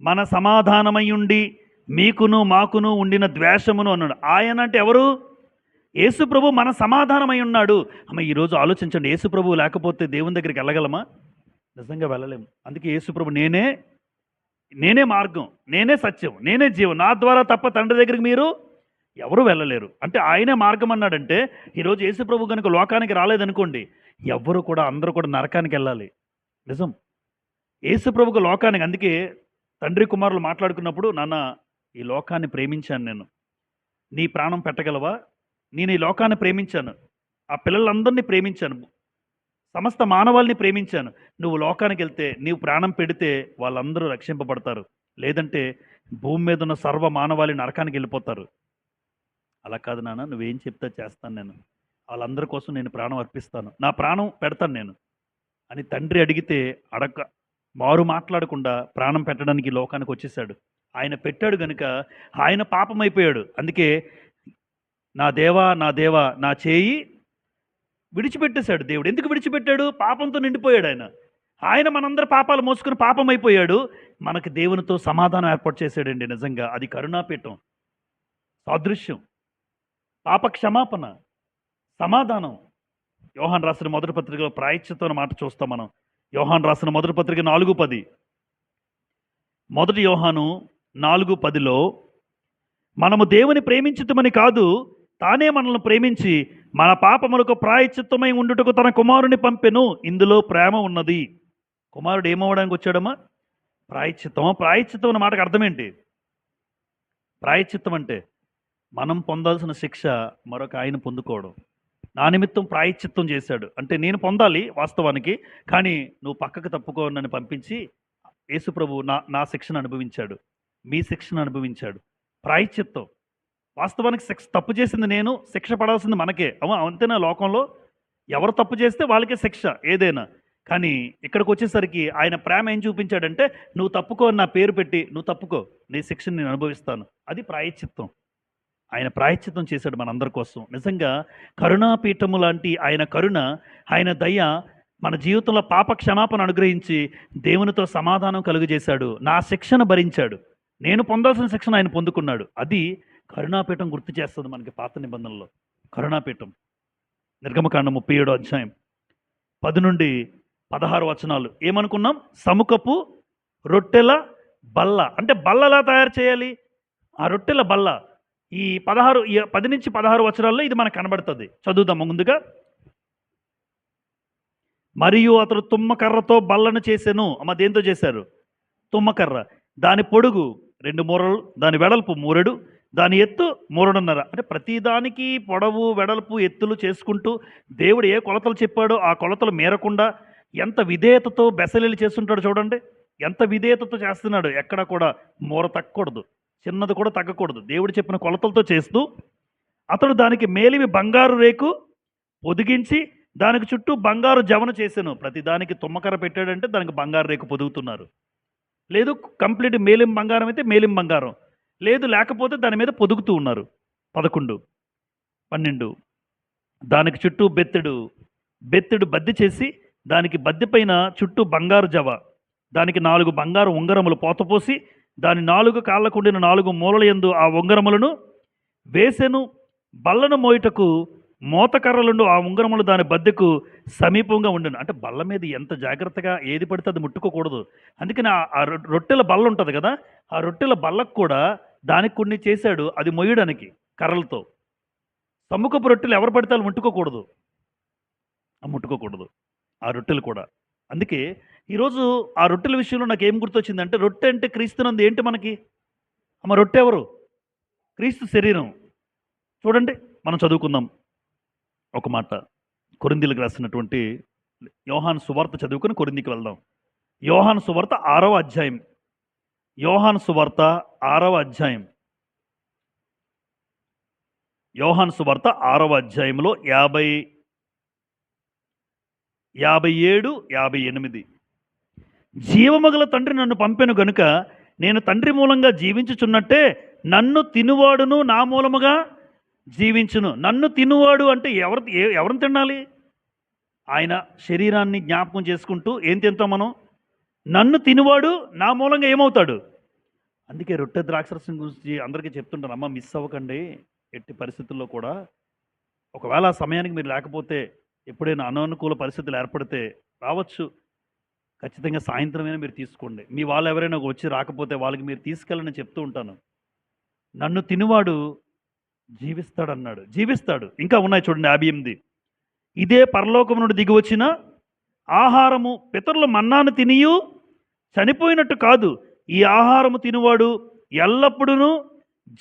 మన సమాధానమయ్యుండి మీకును మాకును ఉండిన ద్వేషమును అన్నాడు. ఆయన అంటే ఎవరు? యేసు ప్రభు మన సమాధానమై ఉన్నాడు. అమ్మ ఈరోజు ఆలోచించండి, యేసు ప్రభు లేకపోతే దేవుని దగ్గరికి వెళ్ళగలమా? నిజంగా వెళ్ళలేము. అందుకే యేసు ప్రభు నేనే మార్గం, నేనే సత్యం, నేనే జీవం, నా ద్వారా తప్ప తండ్రి దగ్గరికి మీరు ఎవరు వెళ్ళలేరు. అంటే ఆయనే మార్గం అన్నాడంటే ఈరోజు యేసు ప్రభు కనుక లోకానికి రాలేదనుకోండి, ఎవరు కూడా అందరూ కూడా నరకానికి వెళ్ళాలి. నిజం. యేసు ప్రభుకు లోకానికి, అందుకే తండ్రి కుమారులు మాట్లాడుకున్నప్పుడు, నాన్న ఈ లోకాన్ని ప్రేమించాను నేను, నీ ప్రాణం పెట్టగలవా? నేను ఈ లోకాన్ని ప్రేమించాను, ఆ పిల్లలందరినీ ప్రేమించాను, సమస్త మానవాళిని ప్రేమించాను. నువ్వు లోకానికి వెళ్తే, నీవు ప్రాణం పెడితే వాళ్ళందరూ రక్షింపబడతారు, లేదంటే భూమి మీద ఉన్న సర్వ మానవాళి నరకానికి వెళ్ళిపోతారు. అలా కాదు నాన్న, నువ్వేం చెప్తే చేస్తాను, నేను వాళ్ళందరి కోసం నేను ప్రాణం అర్పిస్తాను, నా ప్రాణం పెడతాను నేను అని తండ్రి అడిగితే మారు మాట్లాడకుండా ప్రాణం పెట్టడానికి లోకానికి వచ్చేసాడు. ఆయన పెట్టాడు కనుక ఆయన పాపమైపోయాడు. అందుకే నా దేవా నా దేవా నా చేయి విడిచిపెట్టేశాడు దేవుడు. ఎందుకు విడిచిపెట్టాడు? పాపంతో నిండిపోయాడు ఆయన మనందరి పాపాలు మోసుకుని పాపమైపోయాడు. మనకి దేవునితో సమాధానం ఏర్పాటు చేశాడండి. నిజంగా అది కరుణాపీఠం, సాదృశ్యం, పాప క్షమాపణ, సమాధానం. యోహాన్ రాసిన మొదటి పత్రికలో ప్రాయశ్చిత్తం అనే మాట చూస్తాం మనం. యోహాన్ రాసిన మొదటి పత్రిక 4:10. మొదటి యోహాను 4:10లో మనము దేవుని ప్రేమించుతమని కాదు, తానే మనల్ని ప్రేమించి మన పాపములకు ప్రాయశ్చిత్తమై ఉండుటకు తన కుమారుని పంపెను. ఇందులో ప్రేమ ఉన్నది. కుమారుడు ఏమవ్వడానికి వచ్చాడమ్మా? ప్రాయశ్చిత్తం. ప్రాయశ్చిత్తం అన్న మాటకు అర్థం ఏంటి? ప్రాయశ్చిత్తం అంటే మనం పొందాల్సిన శిక్ష మరొక ఆయన పొందుకోవడం. నా నిమిత్తం ప్రాయశ్చిత్తం చేశాడు అంటే నేను పొందాలి వాస్తవానికి, కానీ నువ్వు పక్కకు తప్పుకో నన్ను పంపించి యేసు ప్రభు నా శిక్షను అనుభవించాడు, మీ శిక్షను అనుభవించాడు. ప్రాయశ్చిత్తం. వాస్తవానికి తప్పు చేసింది నేను, శిక్ష పడాల్సింది మనకే. అంతేనా? లోకంలో ఎవరు తప్పు చేస్తే వాళ్ళకే శిక్ష ఏదైనా. కానీ ఇక్కడికి వచ్చేసరికి ఆయన ప్రేమ ఏం చూపించాడంటే, నువ్వు తప్పుకో నా పేరు పెట్టి, నువ్వు తప్పుకో, నీ శిక్షను నేను అనుభవిస్తాను. అది ప్రాయశ్చిత్తం. ఆయన ప్రాయశ్చిత్తం చేశాడు మనందరి కోసం. నిజంగా కరుణాపీఠము లాంటి ఆయన కరుణ, ఆయన దయ మన జీవితంలో పాప క్షమాపణ అనుగ్రహించి దేవునితో సమాధానం కలుగజేశాడు. నా శిక్షను భరించాడు, నేను పొందాల్సిన శిక్షను ఆయన పొందుకున్నాడు. అది కరుణాపీఠం గుర్తు చేస్తుంది మనకి పాత నిబంధనలో. కరుణాపీఠం. నిర్గమకాండం 37వ అధ్యాయం 10 నుండి 16 వచనాలు ఏమనుకున్నాం? సముఖపు రొట్టెల బల్ల. అంటే బల్లలా తయారు చేయాలి ఆ రొట్టెల బల్ల. ఈ 10 నుంచి 16 వచనాల్లో ఇది మనకు కనబడుతుంది. చదువుదాం ముందుగా. మరియు అతడు తుమ్మకర్రతో బల్లను చేసెను. దేంతో చేశారు? తుమ్మకర్ర. దాని పొడుగు 2 మూరలు, దాని వెడల్పు 3, దాని ఎత్తు 3.5. అంటే ప్రతిదానికి పొడవు వెడల్పు ఎత్తులు చేసుకుంటూ దేవుడు ఏ కొలతలు చెప్పాడో ఆ కొలతలు మేరకుండా ఎంత విధేయతతో బెసలేలు చేస్తుంటాడు చూడండి. ఎంత విధేయతతో చేస్తున్నాడు. ఎక్కడ కూడా మూర తగ్గకూడదు, చిన్నది కూడా తగ్గకూడదు. దేవుడు చెప్పిన కొలతలతో చేస్తూ అతడు దానికి మేలిమి బంగారు రేకు పొదిగించి దానికి చుట్టూ బంగారు జవను చేశాను. ప్రతిదానికి తుమ్మకర్ర పెట్టాడంటే దానికి బంగారు రేకు పొదుగుతున్నారు. లేదు కంప్లీట్ మేలిం బంగారం అయితే మేలిం బంగారం, లేదు లేకపోతే దాని మీద పొదుగుతూ ఉన్నారు. 11, 12 దానికి చుట్టూ బెత్తెడు బద్ది చేసి దానికి బద్ది పైన చుట్టూ బంగారు జవ, దానికి 4 బంగారు ఉంగరములు పోతపోసి దాని 4 కాళ్ళకుండిన 4 మూలల యందు ఆ ఉంగరములను వేసెను. బల్లను మోయుటకు మోతకర్రలుండు ఆ ఉంగరములు దాని బద్దెకు సమీపంగా ఉండను. అంటే బల్ల మీద ఎంత జాగ్రత్తగా ఏది పడితే అది ముట్టుకోకూడదు. అందుకని ఆ రొట్టెల బల్ల ఉంటుంది కదా, ఆ రొట్టెల బల్లకు కూడా దానికి కొన్ని చేశాడు, అది మొయ్యడానికి కర్రలతో. సముఖపు రొట్టెలు ఎవరు పడితే వాళ్ళు ముట్టుకోకూడదు ఆ రొట్టెలు కూడా. అందుకే ఈరోజు ఆ రొట్టెల విషయంలో నాకు ఏం గుర్తొచ్చిందంటే, రొట్టె అంటే క్రీస్తునందు ఏంటి మనకి? రొట్టె ఎవరు? క్రీస్తు శరీరం. చూడండి మనం చదువుకుందాం ఒక మాట. కొరింథీయులకు రాసినటువంటి యోహాను సువార్త చదువుకుని కొరింథీకి వెళ్దాం. యోహాను సువార్త 6వ అధ్యాయం యోహాను సువార్త 6వ అధ్యాయం. యోహాను సువార్త 6వ అధ్యాయంలో 57, 58. జీవమగల తండ్రి నన్ను పంపెను గనుక నేను తండ్రి మూలంగా జీవించుచున్నట్టే నన్ను తినువాడును నా మూలముగా జీవించును. నన్ను తినువాడు అంటే ఎవరిని తినాలి? ఆయన శరీరాన్ని జ్ఞాపకం చేసుకుంటూ ఏం తింటాం మనం? నన్ను తినువాడు నా మూలంగా ఏమవుతాడు? అందుకే రొట్టె ద్రాక్షరసం గురించి అందరికీ చెప్తుంటాను, అమ్మ మిస్ అవ్వకండి. ఎట్టి పరిస్థితుల్లో కూడా ఒకవేళ ఆ సమయానికి మీరు లేకపోతే, ఎప్పుడైనా అనానుకూల పరిస్థితులు ఏర్పడితే రావచ్చు, ఖచ్చితంగా సాయంత్రమైనా మీరు తీసుకోండి. మీ వాళ్ళు ఎవరైనా వచ్చి రాకపోతే వాళ్ళకి మీరు తీసుకెళ్ళని చెప్తూ ఉంటాను. నన్ను తినువాడు జీవిస్తాడన్నాడు, జీవిస్తాడు. ఇంకా ఉన్నాయి చూడండి 58. ఇదే పరలోకం నుండి దిగి వచ్చిన ఆహారము, పితరుల మన్నాను తినియు చనిపోయినట్టు కాదు, ఈ ఆహారము తినువాడు ఎల్లప్పుడూ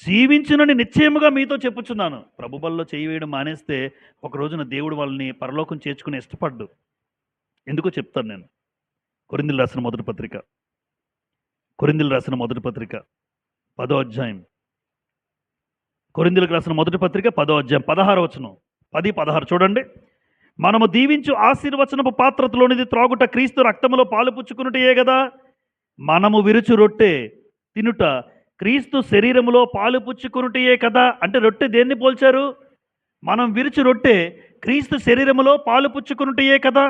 జీవించునని నిశ్చయముగా మీతో చెప్పుచున్నాను. ప్రభు బల్లో చేయి వేయడం మానేస్తే ఒక రోజున దేవుడు వాళ్ళని పరలోకం చేర్చుకుని ఇష్టపడ్డు. ఎందుకో చెప్తాను నేను. కొరింథీయులు రాసిన మొదటి పత్రిక 10వ అధ్యాయం. కొరింథీయులకు రాసిన మొదటి పత్రిక 10వ అధ్యాయం 16వ వచనం, 10-16 చూడండి. మనము దీవించు ఆశీర్వచనపు పాత్రలోనిది త్రాగుట క్రీస్తు రక్తములో పాలు పుచ్చుకున్నటయే కదా. మనము విరుచు రొట్టె తినుట క్రీస్తు శరీరములో పాలు పుచ్చుకున్నటయే కదా. అంటే రొట్టె దేన్ని పోల్చారు? మనం విరుచు రొట్టె క్రీస్తు శరీరములో పాలు పుచ్చుకున్నటయే కదా.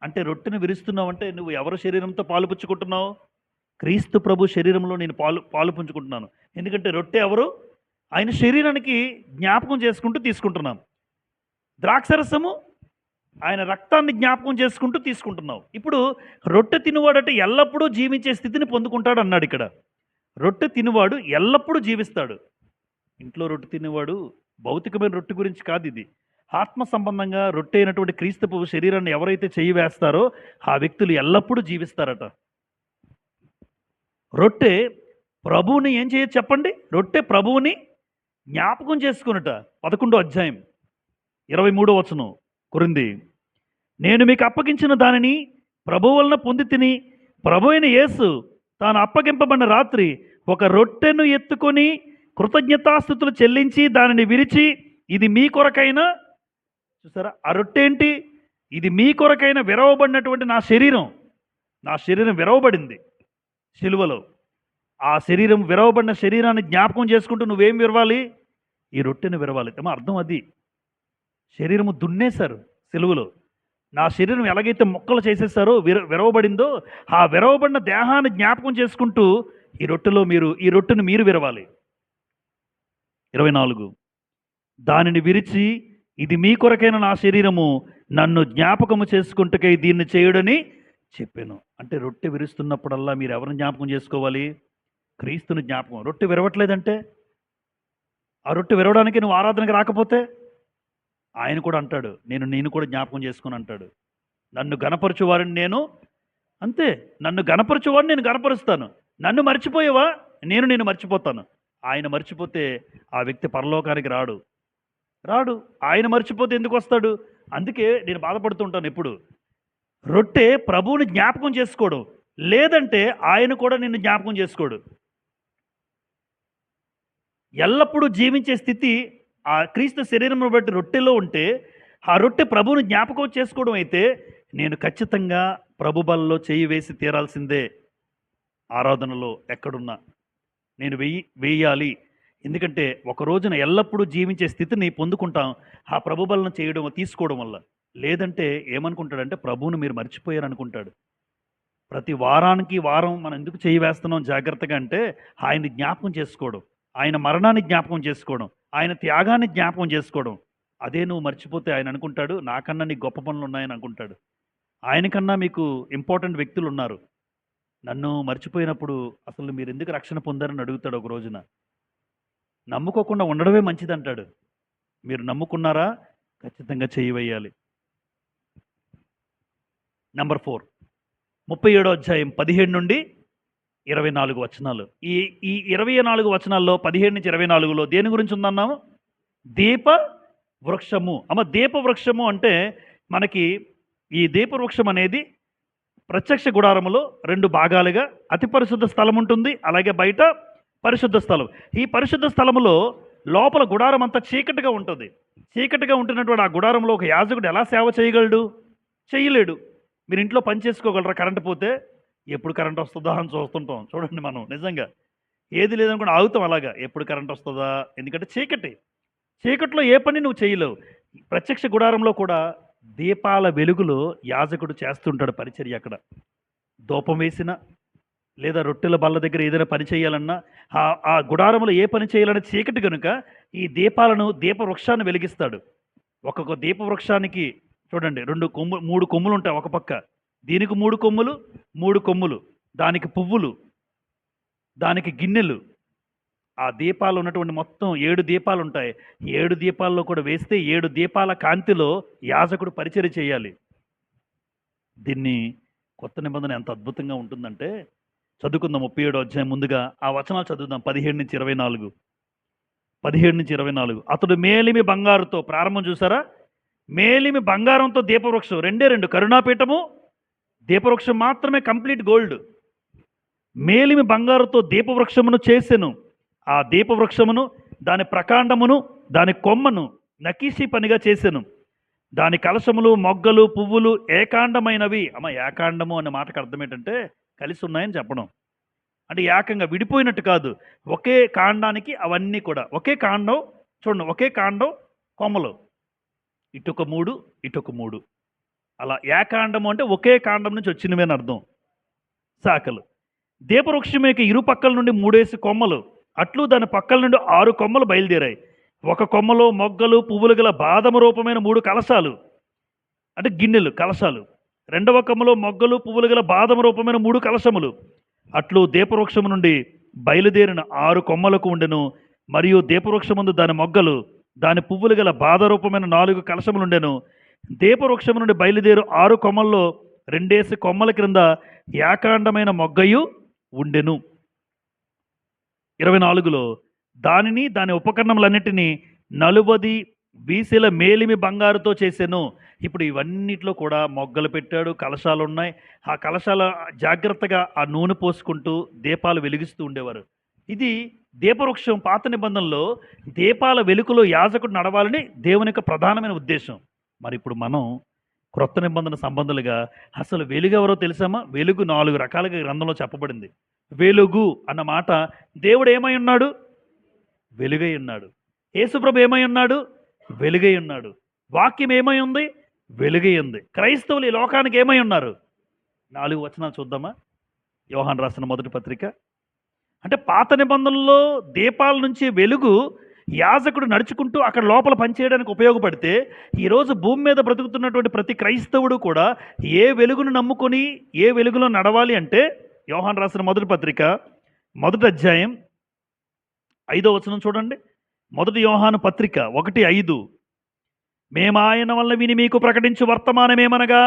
అంటే రొట్టెను విరుస్తున్నావు అంటే నువ్వు ఎవరి శరీరంతో పాలు పుచ్చుకుంటున్నావు? క్రీస్తు ప్రభు శరీరంలో నేను పాలు పుంజుకుంటున్నాను. ఎందుకంటే రొట్టె ఎవరు? ఆయన శరీరానికి జ్ఞాపకం చేసుకుంటూ తీసుకుంటున్నాం. ద్రాక్షరసము ఆయన రక్తాన్ని జ్ఞాపకం చేసుకుంటూ తీసుకుంటున్నావు. ఇప్పుడు రొట్టె తినువాడంటే ఎల్లప్పుడూ జీవించే స్థితిని పొందుకుంటాడు అన్నాడు ఇక్కడ. రొట్టె తినువాడు ఎల్లప్పుడూ జీవిస్తాడు. ఇంట్లో రొట్టె తినేవాడు భౌతికమైన రొట్టె గురించి కాదు ఇది. ఆత్మ సంబంధంగా రొట్టె అయినటువంటి క్రీస్తు శరీరాన్ని ఎవరైతే చేయి వేస్తారో ఆ వ్యక్తులు ఎల్లప్పుడూ జీవిస్తారట. రొట్టె ప్రభువుని ఏం చేయొచ్చు చెప్పండి? రొట్టె ప్రభువుని జ్ఞాపకం చేసుకున్నట. 11వ అధ్యాయం 23వ వచనం కొరింథీ. నేను మీకు అప్పగించిన దానిని ప్రభు వలన పొంది తిని, ప్రభు అయిన యేసు తాను అప్పగింపబడిన రాత్రి ఒక రొట్టెను ఎత్తుకొని కృతజ్ఞతాస్తుతులు చెల్లించి దానిని విరిచి, ఇది మీ కొరకైన, చూసారా ఆ రొట్టె ఏంటి? ఇది మీ కొరకైన విరవబడినటువంటి నా శరీరం విరవబడింది సిలువలో. ఆ శరీరం విరవబడిన శరీరాన్ని జ్ఞాపకం చేసుకుంటూ నువ్వేం విరవాలి? ఈ రొట్టెను విరవాలి. ఏమో అర్థం అది. శరీరము దున్నేశారు సిలువలో. నా శరీరం ఎలాగైతే మొక్కలు చేసేసారో విరవబడిందో, ఆ విరవబడిన దేహాన్ని జ్ఞాపకం చేసుకుంటూ ఈ రొట్టెను మీరు విరవాలి. 24. దానిని విరిచి, ఇది మీ కొరకైన నా శరీరము, నన్ను జ్ఞాపకము చేసుకుంటకై దీన్ని చేయుడని చెప్పాను. అంటే రొట్టె విరుస్తున్నప్పుడల్లా మీరు ఎవరిని జ్ఞాపకం చేసుకోవాలి? క్రీస్తుని జ్ఞాపకం. రొట్టె విరవట్లేదంటే, ఆ రొట్టె విరవడానికి నువ్వు ఆరాధనకి రాకపోతే ఆయన కూడా అంటాడు, నేను కూడా జ్ఞాపకం చేసుకుని అంటాడు. నన్ను గణపరచువారిని నేను, అంతే, నన్ను గణపరచువాడిని నేను గణపరుస్తాను. నన్ను మర్చిపోయేవా? నేను మర్చిపోతాను. ఆయన మర్చిపోతే ఆ వ్యక్తి పరలోకానికి రాడు. ఆయన మర్చిపోతే ఎందుకు వస్తాడు? అందుకే నేను బాధపడుతుంటాను ఎప్పుడు. రొట్టె ప్రభువుని జ్ఞాపకం చేసుకోవడం, లేదంటే ఆయన కూడా నిన్ను జ్ఞాపకం చేసుకోడు. ఎల్లప్పుడూ జీవించే స్థితి ఆ క్రీస్తు శరీరం బట్టి రొట్టెలో ఉంటే, ఆ రొట్టె ప్రభువుని జ్ఞాపకం చేసుకోవడం అయితే, నేను ఖచ్చితంగా ప్రభు బలలో చేయి వేసి తీరాల్సిందే. ఆరాధనలో ఎక్కడున్నా నేను వేయాలి. ఎందుకంటే ఒక రోజున ఎల్లప్పుడూ జీవించే స్థితిని పొందుకుంటాం ఆ ప్రభు బలను తీసుకోవడం వల్ల. లేదంటే ఏమనుకుంటాడంటే ప్రభువును మీరు మర్చిపోయారు అనుకుంటాడు. ప్రతి వారం మనం ఎందుకు చేయి వేస్తున్నాం జాగ్రత్తగా అంటే, ఆయన్ని జ్ఞాపకం చేసుకోవడం, ఆయన మరణాన్ని జ్ఞాపకం చేసుకోవడం, ఆయన త్యాగాన్ని జ్ఞాపకం చేసుకోవడం. అదే నువ్వు మర్చిపోతే ఆయన అనుకుంటాడు నాకన్నా నీకు గొప్ప పనులు ఉన్నాయని అనుకుంటాడు. ఆయనకన్నా మీకు ఇంపార్టెంట్ వ్యక్తులు ఉన్నారు. నన్ను మర్చిపోయినప్పుడు అసలు మీరు ఎందుకు రక్షణ పొందారని అడుగుతాడు ఒక రోజున. నమ్ముకోకుండా ఉండడమే మంచిది అంటాడు. మీరు నమ్ముకున్నారా? ఖచ్చితంగా చేయి వేయాలి. నంబర్ 4, 37వ అధ్యాయం 17 నుండి 24 వచనాలు. ఈ 24 వచనాల్లో 17 నుంచి 24లో దేని గురించి ఉందన్నాము? దీప వృక్షము. దీప వృక్షము అంటే మనకి ఈ దీప వృక్షం అనేది ప్రత్యక్ష గుడారములో 2 భాగాలుగా అతి పరిశుద్ధ స్థలం ఉంటుంది, అలాగే బయట పరిశుద్ధ స్థలం. ఈ పరిశుద్ధ స్థలములో లోపల గుడారం అంతా చీకటిగా ఉంటుంది. చీకటిగా ఉంటున్నటువంటి ఆ గుడారంలో ఒక యాజకుడు ఎలా సేవ చేయగలడు? చేయలేడు. మీరు ఇంట్లో పని చేసుకోగలరా కరెంట్ పోతే? ఎప్పుడు కరెంట్ వస్తుందా అని చూస్తుంటాం. చూడండి, మనం నిజంగా ఏది లేదనుకుంటే ఆగుతాం అలాగా, ఎప్పుడు కరెంట్ వస్తుందా? ఎందుకంటే చీకటి. చీకట్లో ఏ పని నువ్వు చేయలేవు. ప్రత్యక్ష గుడారంలో కూడా దీపాల వెలుగులో యాజకుడు చేస్తుంటాడు పరిచర్య. అక్కడ ధూపం వేసిన లేదా రొట్టెల బల్ల దగ్గర ఏదైనా పని చేయాలన్నా ఆ గుడారంలో ఏ పని చేయాలనే చీకటి కనుక ఈ దీపాలను దీపవృక్షాన్ని వెలిగిస్తాడు. ఒక్కొక్క దీపవృక్షానికి చూడండి 3 కొమ్ములు ఉంటాయి ఒక పక్క. దీనికి 3 కొమ్ములు, 3 కొమ్ములు, దానికి పువ్వులు, దానికి గిన్నెలు. ఆ దీపాలు ఉన్నటువంటి మొత్తం 7 దీపాలు ఉంటాయి. 7 దీపాల్లో కూడా వేస్తే 7 దీపాల కాంతిలో యాజకుడు పరిచర్య చేయాలి. దీన్ని కొత్త నిబంధన ఎంత అద్భుతంగా ఉంటుందంటే, చదువుకుందాం 37వ అధ్యాయం. ముందుగా ఆ వచనాలు చదువుదాం, 17-24. 17-24. అతడు మేలిమి బంగారుతో, ప్రారంభం చూసారా? మేలిమి బంగారంతో దీపవృక్షం, 2 కరుణాపీఠము, దీపవృక్షం మాత్రమే కంప్లీట్ గోల్డ్. మేలిమి బంగారుతో దీపవృక్షమును చేసెను. ఆ దీపవృక్షమును, దాని ప్రకాండమును, దాని కొమ్మను నకీషి పనిగా చేసెను. దాని కలశములు, మొగ్గలు, పువ్వులు ఏకాండమైనవి. ఏకాండము అనే మాటకు అర్థం ఏంటంటే కలిసి ఉన్నాయని చెప్పడం. అంటే ఏకంగా విడిపోయినట్టు కాదు, ఒకే కాండానికి అవన్నీ కూడా ఒకే కాండం. చూడండి, ఒకే కాండం, కొమ్మలు ఇటొక 3, ఇటొక 3, అలా ఏకాండము అంటే ఒకే కాండం నుంచి వచ్చినవి అని అర్థం. శాఖలు. దీపవృక్షం యొక్క ఇరు పక్కల నుండి 3 కొమ్మలు, అట్లు దాని పక్కల నుండి 6 కొమ్మలు బయలుదేరాయి. ఒక కొమ్మలో మొగ్గలు, పువ్వులు గల బాదము రూపమైన 3 కలశాలు, అంటే గిన్నెలు, కలశాలు. 2వ కొమ్మలో మొగ్గలు, పువ్వులు గల బాదము రూపమైన 3 కలశములు. అట్లు దీపవృక్షము నుండి బయలుదేరిన 6 కొమ్మలకు ఉండెను. మరియు దీపవృక్షముందు దాని మొగ్గలు, దాని పువ్వులు గల బాధ రూపమైన 4 కలశములుండెను. దీపవృక్షము నుండి బయలుదేరు 6 కొమ్మల్లో 2 కొమ్మల క్రింద ఏకాండమైన మొగ్గయు ఉండెను. 24లో దానిని, దాని ఉపకరణములన్నిటినీ 40 వీసెల మేలిమి బంగారుతో చేసెను. ఇప్పుడు ఇవన్నిట్లో కూడా మొగ్గలు పెట్టాడు, కలశాలు ఉన్నాయి. ఆ కలశాల జాగ్రత్తగా ఆ నూనె పోసుకుంటూ దీపాలు వెలిగిస్తూ ఉండేవారు. ఇది దీపవృక్షం పాత నిబంధనలో దీపాల వెలుగులో యాజకుడు నడవాలని దేవుని యొక్క ప్రధానమైన ఉద్దేశం. మరి ఇప్పుడు మనం క్రొత్త నిబంధన సంబంధాలుగా అసలు వెలుగు ఎవరో తెలుసామా? వెలుగు 4 రకాలుగా గ్రంథంలో చెప్పబడింది. వెలుగు అన్న మాట, దేవుడు ఏమై ఉన్నాడు? వెలుగై ఉన్నాడు. యేసుప్రభు ఏమై ఉన్నాడు? వెలుగై ఉన్నాడు. వాక్యం ఏమై ఉంది? వెలుగై ఉంది. క్రైస్తవులు ఈ లోకానికి ఏమై ఉన్నారు? 4 వచనాలు చూద్దామా? యోహాను రాసిన మొదటి పత్రిక. అంటే పాత నిబంధనలో దీపాల నుంచి వెలుగు యాజకుడు నడుచుకుంటూ అక్కడ లోపల పనిచేయడానికి ఉపయోగపడితే, ఈరోజు భూమి మీద బ్రతుకుతున్నటువంటి ప్రతి క్రైస్తవుడు కూడా ఏ వెలుగును నమ్ముకొని ఏ వెలుగులో నడవాలి అంటే, యోహాను రాసిన మొదటి పత్రిక 1వ అధ్యాయం 5వ వచనం చూడండి. 1 యోహాను పత్రిక 1:5. మేము ఆయన వల్ల విని మీకు ప్రకటించు వర్తమానమేమనగా,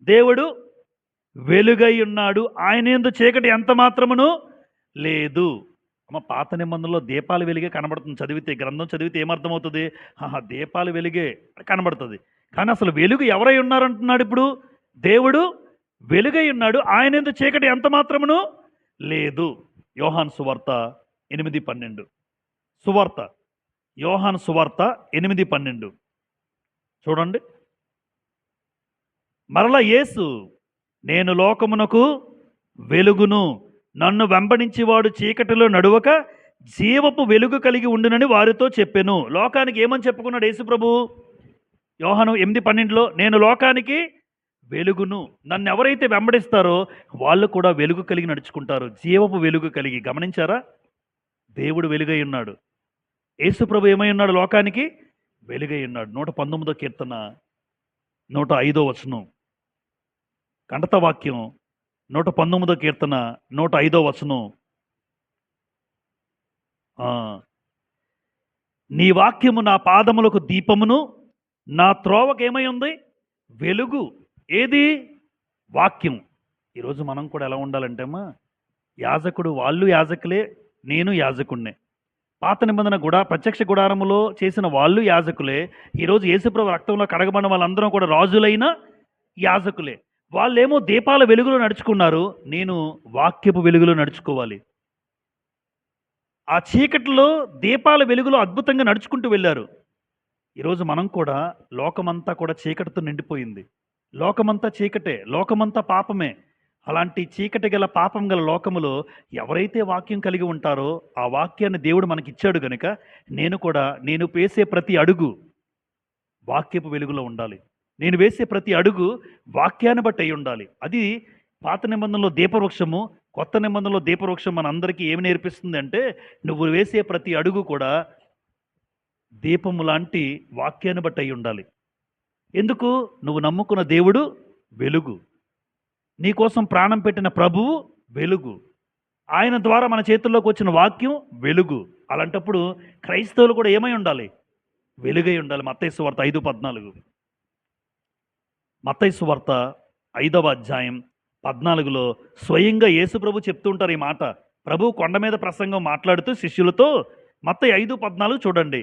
దేవుడు వెలుగై ఉన్నాడు, ఆయన యందు చీకటి ఎంత మాత్రమును లేదు. పాత నిబంధనలో దీపాలు వెలిగే కనబడుతుంది. చదివితే, గ్రంథం చదివితే ఏమర్థమవుతుంది? దీపాలు వెలిగే కనబడుతుంది. కానీ అసలు వెలుగు ఎవరై ఉన్నారంటున్నాడు ఇప్పుడు? దేవుడు వెలుగై ఉన్నాడు, ఆయన యందు చీకటి ఎంత మాత్రమును లేదు. యోహాను సువార్త 8:12. సువార్త, యోహాను సువార్త 8:12 చూడండి. మరలా యేసు, నేను లోకమునకు వెలుగును, నన్ను వెంబడించేవాడు చీకటిలో నడువక జీవపు వెలుగు కలిగి ఉండునని వారితో చెప్పెను. లోకానికి ఏమని చెప్పుకున్నాడు యేసు ప్రభు? యోహాను 8:12లో, నేను లోకానికి వెలుగును, నన్ను ఎవరైతే వెంబడిస్తారో వాళ్ళు కూడా వెలుగు కలిగి నడుచుకుంటారు, జీవపు వెలుగు కలిగి. గమనించారా? దేవుడు వెలుగై ఉన్నాడు. యేసు ప్రభు ఏమై ఉన్నాడు? లోకానికి వెలుగై ఉన్నాడు. 119వ కీర్తన 105వ వచనం, కంఠత వాక్యం. 119వ కీర్తన 105వ వచనం. నీ వాక్యము నా పాదములకు దీపమును, నా త్రోవకు ఏమై ఉంది? వెలుగు. ఏది? వాక్యం. ఈరోజు మనం కూడా ఎలా ఉండాలంటే అమ్మా, యాజకుడు, వాళ్ళు యాజకులే, నేను యాజకుడినే. పాత నిబంధన ప్రత్యక్ష గుడారములో చేసిన వాళ్ళు యాజకులే. ఈరోజు యేసుప్రభు రక్తంలో కడగబడిన వాళ్ళందరం కూడా రాజులైన యాజకులే. వాళ్ళేమో దీపాల వెలుగులో నడుచుకున్నారు, నేను వాక్యపు వెలుగులో నడుచుకోవాలి. ఆ చీకటిలో దీపాల వెలుగులో అద్భుతంగా నడుచుకుంటూ వెళ్ళారు. ఈరోజు మనం కూడా లోకమంతా కూడా చీకటితో నిండిపోయింది. లోకమంతా చీకటే, లోకమంతా పాపమే. అలాంటి చీకటి గల పాపం గల లోకములో ఎవరైతే వాక్యం కలిగి ఉంటారో ఆ వాక్యాన్ని దేవుడు మనకిచ్చాడు గనుక నేను వేసే ప్రతి అడుగు వాక్యపు వెలుగులో ఉండాలి. నేను వేసే ప్రతి అడుగు వాక్యాన్ని బట్టి అయి ఉండాలి. అది పాత నిబంధనలో దీపవృక్షము, కొత్త నిబంధనలో దీపవృక్షం మనందరికీ ఏమి నేర్పిస్తుంది అంటే, నువ్వు వేసే ప్రతి అడుగు కూడా దీపము లాంటి వాక్యాన్ని బట్టి అయి ఉండాలి. ఎందుకు? నువ్వు నమ్ముకున్న దేవుడు వెలుగు, నీకోసం ప్రాణం పెట్టిన ప్రభువు వెలుగు, ఆయన ద్వారా మన చేతుల్లోకి వచ్చిన వాక్యం వెలుగు. అలాంటప్పుడు క్రైస్తవులు కూడా ఏమై ఉండాలి? వెలుగై ఉండాలి. మత్తయి సువార్త 5:14. మత్తయి సువార్త 5వ అధ్యాయం 14లో స్వయంగా యేసు ప్రభు చెప్తూ ఉంటారు ఈ మాట. ప్రభు కొండ మీద ప్రసంగం మాట్లాడుతూ శిష్యులతో మత్తయి 5:14 చూడండి.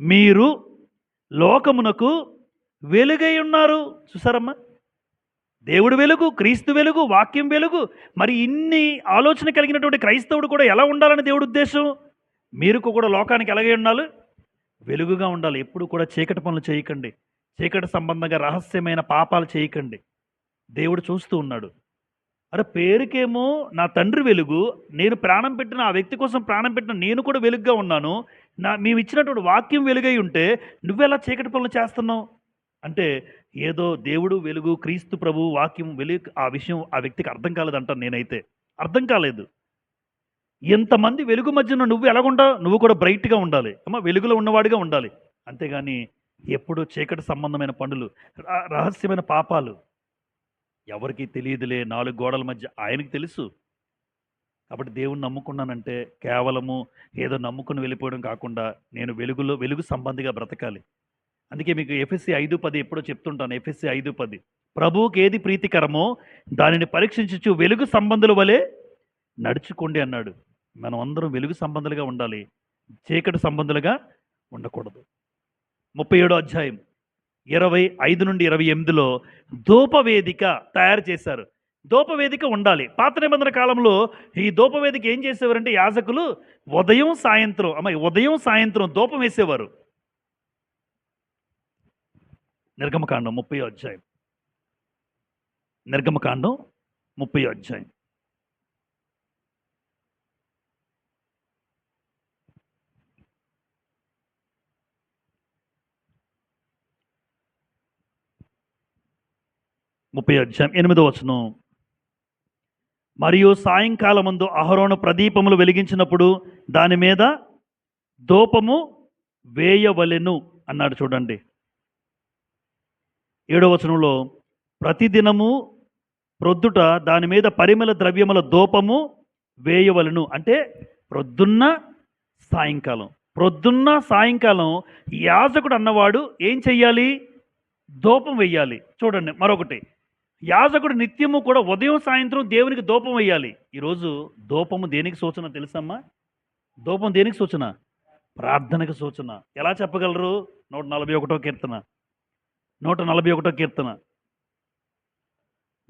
మీరు లోకమునకు వెలుగై ఉన్నారు. చూసారమ్మా, దేవుడు వెలుగు, క్రీస్తు వెలుగు, వాక్యం వెలుగు. మరి ఇన్ని ఆలోచన కలిగినటువంటి క్రైస్తవుడు కూడా ఎలా ఉండాలని దేవుడి ఉద్దేశం? మీరు కూడా లోకానికి ఎలాగై ఉండాలి? వెలుగుగా ఉండాలి. ఎప్పుడు కూడా చీకటి పనులు చేయకండి, చీకటి సంబంధంగా రహస్యమైన పాపాలు చేయకండి. దేవుడు చూస్తూ ఉన్నాడు. అరే పేరుకేమో నా తండ్రి వెలుగు, నేను ప్రాణం పెట్టిన ఆ వ్యక్తి కోసం ప్రాణం పెట్టిన నేను కూడా వెలుగుగా ఉన్నాను. మేము ఇచ్చినటువంటి వాక్యం వెలుగై ఉంటే నువ్వెలా చీకటి పనులు చేస్తున్నావు అంటే, ఏదో దేవుడు వెలుగు, క్రీస్తు ప్రభు వాక్యం వెలుగు, ఆ విషయం ఆ వ్యక్తికి అర్థం కాలేదంటాను. నేనైతే అర్థం కాలేదు. ఎంతమంది వెలుగు మధ్యన నువ్వు ఎలాగుంటావు? నువ్వు కూడా బ్రైట్గా ఉండాలి అమ్మ, వెలుగులో ఉన్నవాడిగా ఉండాలి. అంతేగాని ఎప్పుడు చీకటి సంబంధమైన పనులు, రహస్యమైన పాపాలు ఎవరికి తెలియదులే, 4 గోడల మధ్య ఆయనకి తెలుసు. కాబట్టి దేవుణ్ణి నమ్ముకున్నానంటే కేవలము ఏదో నమ్ముకుని వెళ్ళిపోవడం కాకుండా నేను వెలుగు సంబంధిగా బ్రతకాలి. అందుకే మీకు ఎఫెసీ 5:10 ఎప్పుడో చెప్తుంటాను. ఎఫెసీ 5:10 ప్రభువుకి ఏది ప్రీతికరమో దానిని పరీక్షించు వెలుగు సంబంధుల వలె నడుచుకోండి అన్నాడు. మనం అందరం వెలుగు సంబంధులుగా ఉండాలి, చీకటి సంబంధులుగా ఉండకూడదు. 37వ అధ్యాయం 25 నుండి 28లో ధూపవేదిక తయారు చేశారు. ధూపవేదిక ఉండాలి. పాత నిబంధన కాలంలో ఈ ధూపవేదిక ఏం చేసేవారంటే యాజకులు ఉదయం సాయంత్రం ధూపం వేసేవారు. నిర్గమకాండం 30వ అధ్యాయం. నిర్గమకాండం 30వ అధ్యాయం. ముప్పై అధ్యాయం 8వ వచనం. మరియు సాయంకాలమందు అహరోను ప్రదీపములు వెలిగించినప్పుడు దాని మీద ధూపము వేయవలెను అన్నాడు. చూడండి 7వ వచనంలో ప్రతిదినము ప్రొద్దుట దాని మీద పరిమళ ద్రవ్యముల ధూపము వేయవలను అంటే ప్రొద్దున్న సాయంకాలం యాజకుడు అన్నవాడు ఏం చెయ్యాలి? ధూపం వెయ్యాలి. చూడండి మరొకటి, యాజకుడు నిత్యము కూడా ఉదయం సాయంత్రం దేవునికి ధూపం వేయాలి. ఈరోజు ధూపము దేనికి సూచన తెలుసమ్మా? ధూపం దేనికి సూచన? ప్రార్థనకు సూచన. ఎలా చెప్పగలరు? 141వ కీర్తన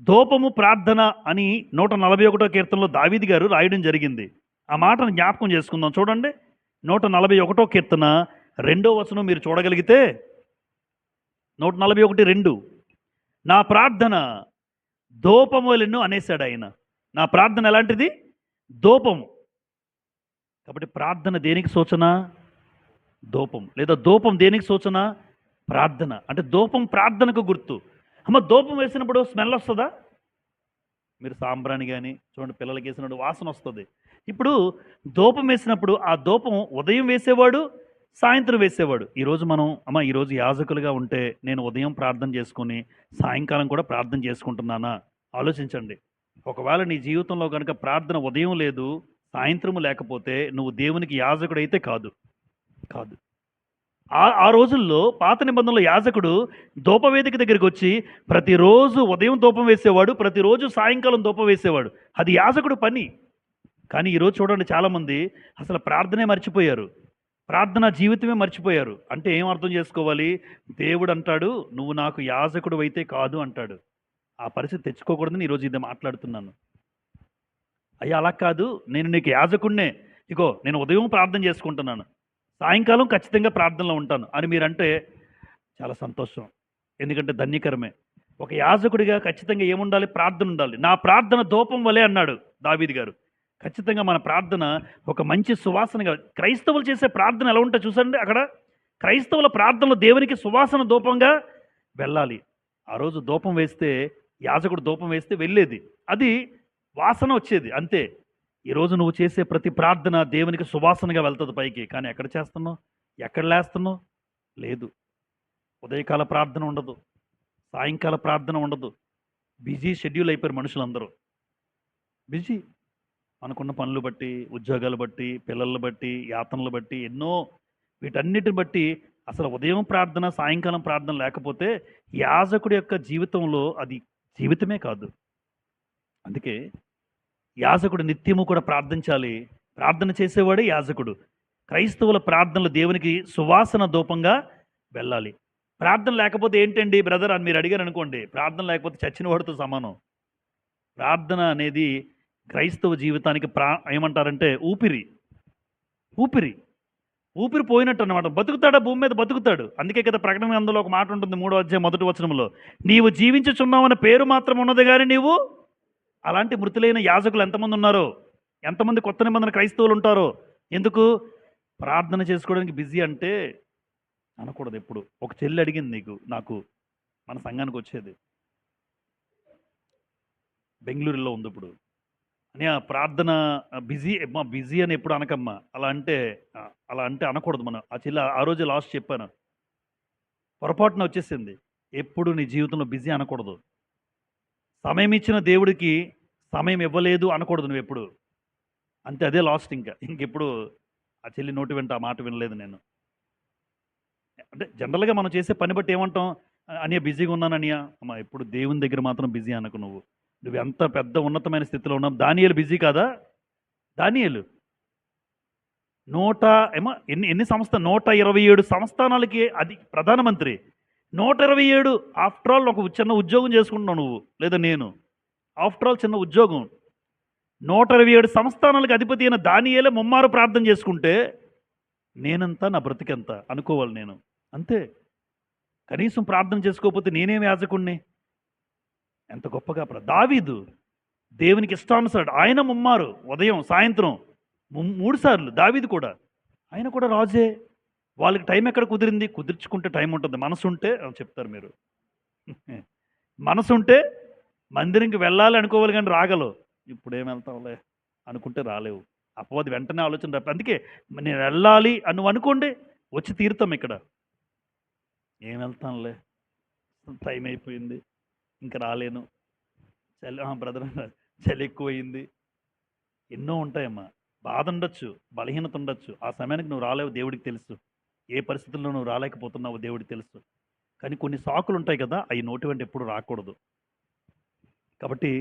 ధూపము ప్రార్థన అని 141వ కీర్తనలో దావీదు గారు రాయడం జరిగింది. ఆ మాటను జ్ఞాపకం చేసుకుందాం. చూడండి 141వ కీర్తన 2వ వచనం మీరు చూడగలిగితే 141:2 నా ప్రార్థన ధూపములను అనేసాడు ఆయన. నా ప్రార్థన ఎలాంటిది? ధూపము. కాబట్టి ప్రార్థన దేనికి సూచన? ధూపం. లేదా ధూపం దేనికి సూచన? ప్రార్థన. అంటే ధూపం ప్రార్థనకు గుర్తు. అమ్మ ధూపం వేసినప్పుడు స్మెల్ వస్తుందా? మీరు సాంబ్రాణి కానీ చూడండి, పిల్లలకి వేసినప్పుడు వాసన వస్తుంది. ఇప్పుడు ధూపం వేసినప్పుడు ఆ ధూపం ఉదయం వేసేవాడు, సాయంత్రం వేసేవాడు. ఈరోజు యాజకులుగా ఉంటే నేను ఉదయం ప్రార్థన చేసుకుని సాయంకాలం కూడా ప్రార్థన చేసుకుంటున్నానా? ఆలోచించండి. ఒకవేళ నీ జీవితంలో కనుక ప్రార్థన ఉదయం లేదు, సాయంత్రము లేకపోతే నువ్వు దేవునికి యాజకుడైతే కాదు. ఆ రోజుల్లో పాత నిబంధనలో యాజకుడు ధూపవేదిక దగ్గరికి వచ్చి ప్రతిరోజు ఉదయం ధూపం వేసేవాడు, ప్రతిరోజు సాయంకాలం ధూపం వేసేవాడు. అది యాజకుడు పని. కానీ ఈరోజు చూడండి, చాలామంది అసలు ప్రార్థనే మర్చిపోయారు, ప్రార్థనా జీవితమే మర్చిపోయారు. అంటే ఏం అర్థం చేసుకోవాలి? దేవుడు అంటాడు, నువ్వు నాకు యాజకుడు అయితే కాదు అంటాడు. ఆ పరిస్థితి తెచ్చుకోకూడదని ఈరోజు ఇది మాట్లాడుతున్నాను. అయ్యా అలా కాదు, నేను నీకు యాజకుడినే, ఇగో నేను ఉదయం ప్రార్థన చేసుకుంటున్నాను, సాయంకాలం ఖచ్చితంగా ప్రార్థనలో ఉంటాను అని మీరంటే చాలా సంతోషం. ఎందుకంటే ధన్యకరమే. ఒక యాజకుడిగా ఖచ్చితంగా ఏముండాలి? ప్రార్థన ఉండాలి. నా ప్రార్థన ధూపం వలె అన్నాడు దావీదు గారు. ఖచ్చితంగా మన ప్రార్థన ఒక మంచి సువాసనగా, క్రైస్తవులు చేసే ప్రార్థన ఎలా ఉంటుందో చూసండి అక్కడ. క్రైస్తవుల ప్రార్థనలు దేవునికి సువాసన ధూపంగా వెళ్ళాలి. ఆ రోజు ధూపం వేస్తే, యాజకుడు ధూపం వేస్తే వెళ్ళేది, అది వాసన వచ్చేది అంతే. ఈరోజు నువ్వు చేసే ప్రతి ప్రార్థన దేవునికి సువాసనగా వెళ్తుంది పైకి. కానీ ఎక్కడ చేస్తున్నావు? ఎక్కడ లేస్తున్నావు? లేదు. ఉదయకాల ప్రార్థన ఉండదు, సాయంకాల ప్రార్థన ఉండదు. బిజీ షెడ్యూల్ అయిపోయారు మనుషులందరూ. బిజీ, మనకున్న పనులు బట్టి, ఉద్యోగాలు బట్టి, పిల్లలు బట్టి, యాతనలు బట్టి, ఎన్నో వీటన్నిటిని బట్టి అసలు ఉదయం ప్రార్థన సాయంకాలం ప్రార్థన లేకపోతే యాజకుడి యొక్క జీవితంలో అది జీవితమే కాదు. అందుకే యాజకుడు నిత్యము కూడా ప్రార్థించాలి. ప్రార్థన చేసేవాడే యాజకుడు. క్రైస్తవుల ప్రార్థనలు దేవునికి సువాసన ధూపంగా వెళ్ళాలి. ప్రార్థన లేకపోతే ఏంటండి బ్రదర్ అని మీరు అడిగారు అనుకోండి, ప్రార్థన లేకపోతే చచ్చిన వాడితో సమానం. ప్రార్థన అనేది క్రైస్తవ జీవితానికి ఏమంటారంటే ఊపిరి. ఊపిరి ఊపిరి పోయినట్టు అన్నమాట. బతుకుతాడా? భూమి మీద బతుకుతాడు. అందుకే కదా ప్రకటన గ్రంథంలో ఒక మాట ఉంటుంది, 3వ అధ్యాయం 1వ వచనంలో, నీవు జీవించుచున్నావన్న పేరు మాత్రం ఉన్నది కానీ నీవు. అలాంటి మృతులైన యాజకులు ఎంతమంది ఉన్నారో, ఎంతమంది కొత్త నిబంధన క్రైస్తవులు ఉంటారో. ఎందుకు? ప్రార్థన చేసుకోవడానికి బిజీ అంటే అనకూడదు ఎప్పుడు. ఒక చెల్లి అడిగింది నాకు మన సంఘానికి వచ్చేది, బెంగళూరులో ఉంది ఇప్పుడు. అని ఆ ప్రార్థన బిజీ అని ఎప్పుడు అనకమ్మా. అలా అంటే అనకూడదు మనం. ఆ చెల్లి ఆ రోజు లాస్ట్ చెప్పాను, పొరపాటున వచ్చేసింది. ఎప్పుడు నీ జీవితంలో బిజీ అనకూడదు. సమయం ఇచ్చిన దేవుడికి సమయం ఇవ్వలేదు అనకూడదు నువ్వు ఎప్పుడు. అంతే, అదే లాస్ట్. ఇంకెప్పుడు ఆ చెల్లి నోటి వెంట ఆ మాట వినలేదు నేను. అంటే జనరల్గా మనం చేసే పని బట్టి ఏమంటాం? అనియా బిజీగా ఉన్నాను అనియా. అమ్మా ఎప్పుడు దేవుని దగ్గర మాత్రం బిజీ అనకు. నువ్వు ఎంత పెద్ద ఉన్నతమైన స్థితిలో ఉన్నావు. దానియేలు బిజీ కాదా? దానియేలు ఎన్ని 127 సంస్థానాలకి అది ప్రధానమంత్రి. 127. ఆఫ్టర్ ఆల్ ఒక చిన్న ఉద్యోగం చేసుకుంటున్నావు నువ్వు, లేదా నేను. ఆఫ్టర్ ఆల్ చిన్న ఉద్యోగం. 127 సంస్థానాలకు అధిపతి అయిన దానియేలే ముమ్మారు ప్రార్థన చేసుకుంటే నేనంతా, నా బ్రతికెంత అనుకోవాలి నేను. అంతే. కనీసం ప్రార్థన చేసుకోకపోతే నేనేమి యాజకుణ్ణి? ఎంత గొప్పగా దావీదు దేవునికి ఇష్టానుసారుడు. ఆయన ముమ్మారు, ఉదయం సాయంత్రం 3 సార్లు. దావీదు కూడా, ఆయన కూడా రాజే. వాళ్ళకి టైం ఎక్కడ కుదిరింది? కుదుర్చుకుంటే టైం ఉంటుంది. మనసు ఉంటే చెప్తారు మీరు. మనసు ఉంటే మందిరంకి వెళ్ళాలి అనుకోవాలి, కానీ రాగలవు. ఇప్పుడు ఏం వెళ్తావులే అనుకుంటే రాలేవు. అపవాది వెంటనే ఆలోచన రాదు. అందుకే నేను వెళ్ళాలి అని నువ్వు అనుకోండి, వచ్చి తీరుతాం ఇక్కడ. ఏం వెళ్తానులే, టైం అయిపోయింది, ఇంకా రాలేను, చలి బ్రదర్ చలి ఎక్కువయింది, ఎన్నో ఉంటాయమ్మా. బాధ ఉండొచ్చు, బలహీనత ఉండొచ్చు. ఆ సమయానికి నువ్వు రాలేవు, దేవుడికి తెలుసు. ఏ పరిస్థితుల్లో నువ్వు రాలేకపోతున్నావు దేవుడికి తెలుసు. కానీ కొన్ని సాకులు ఉంటాయి కదా, అవి నోటి వెంట ఎప్పుడు రాకూడదు. కాబట్టి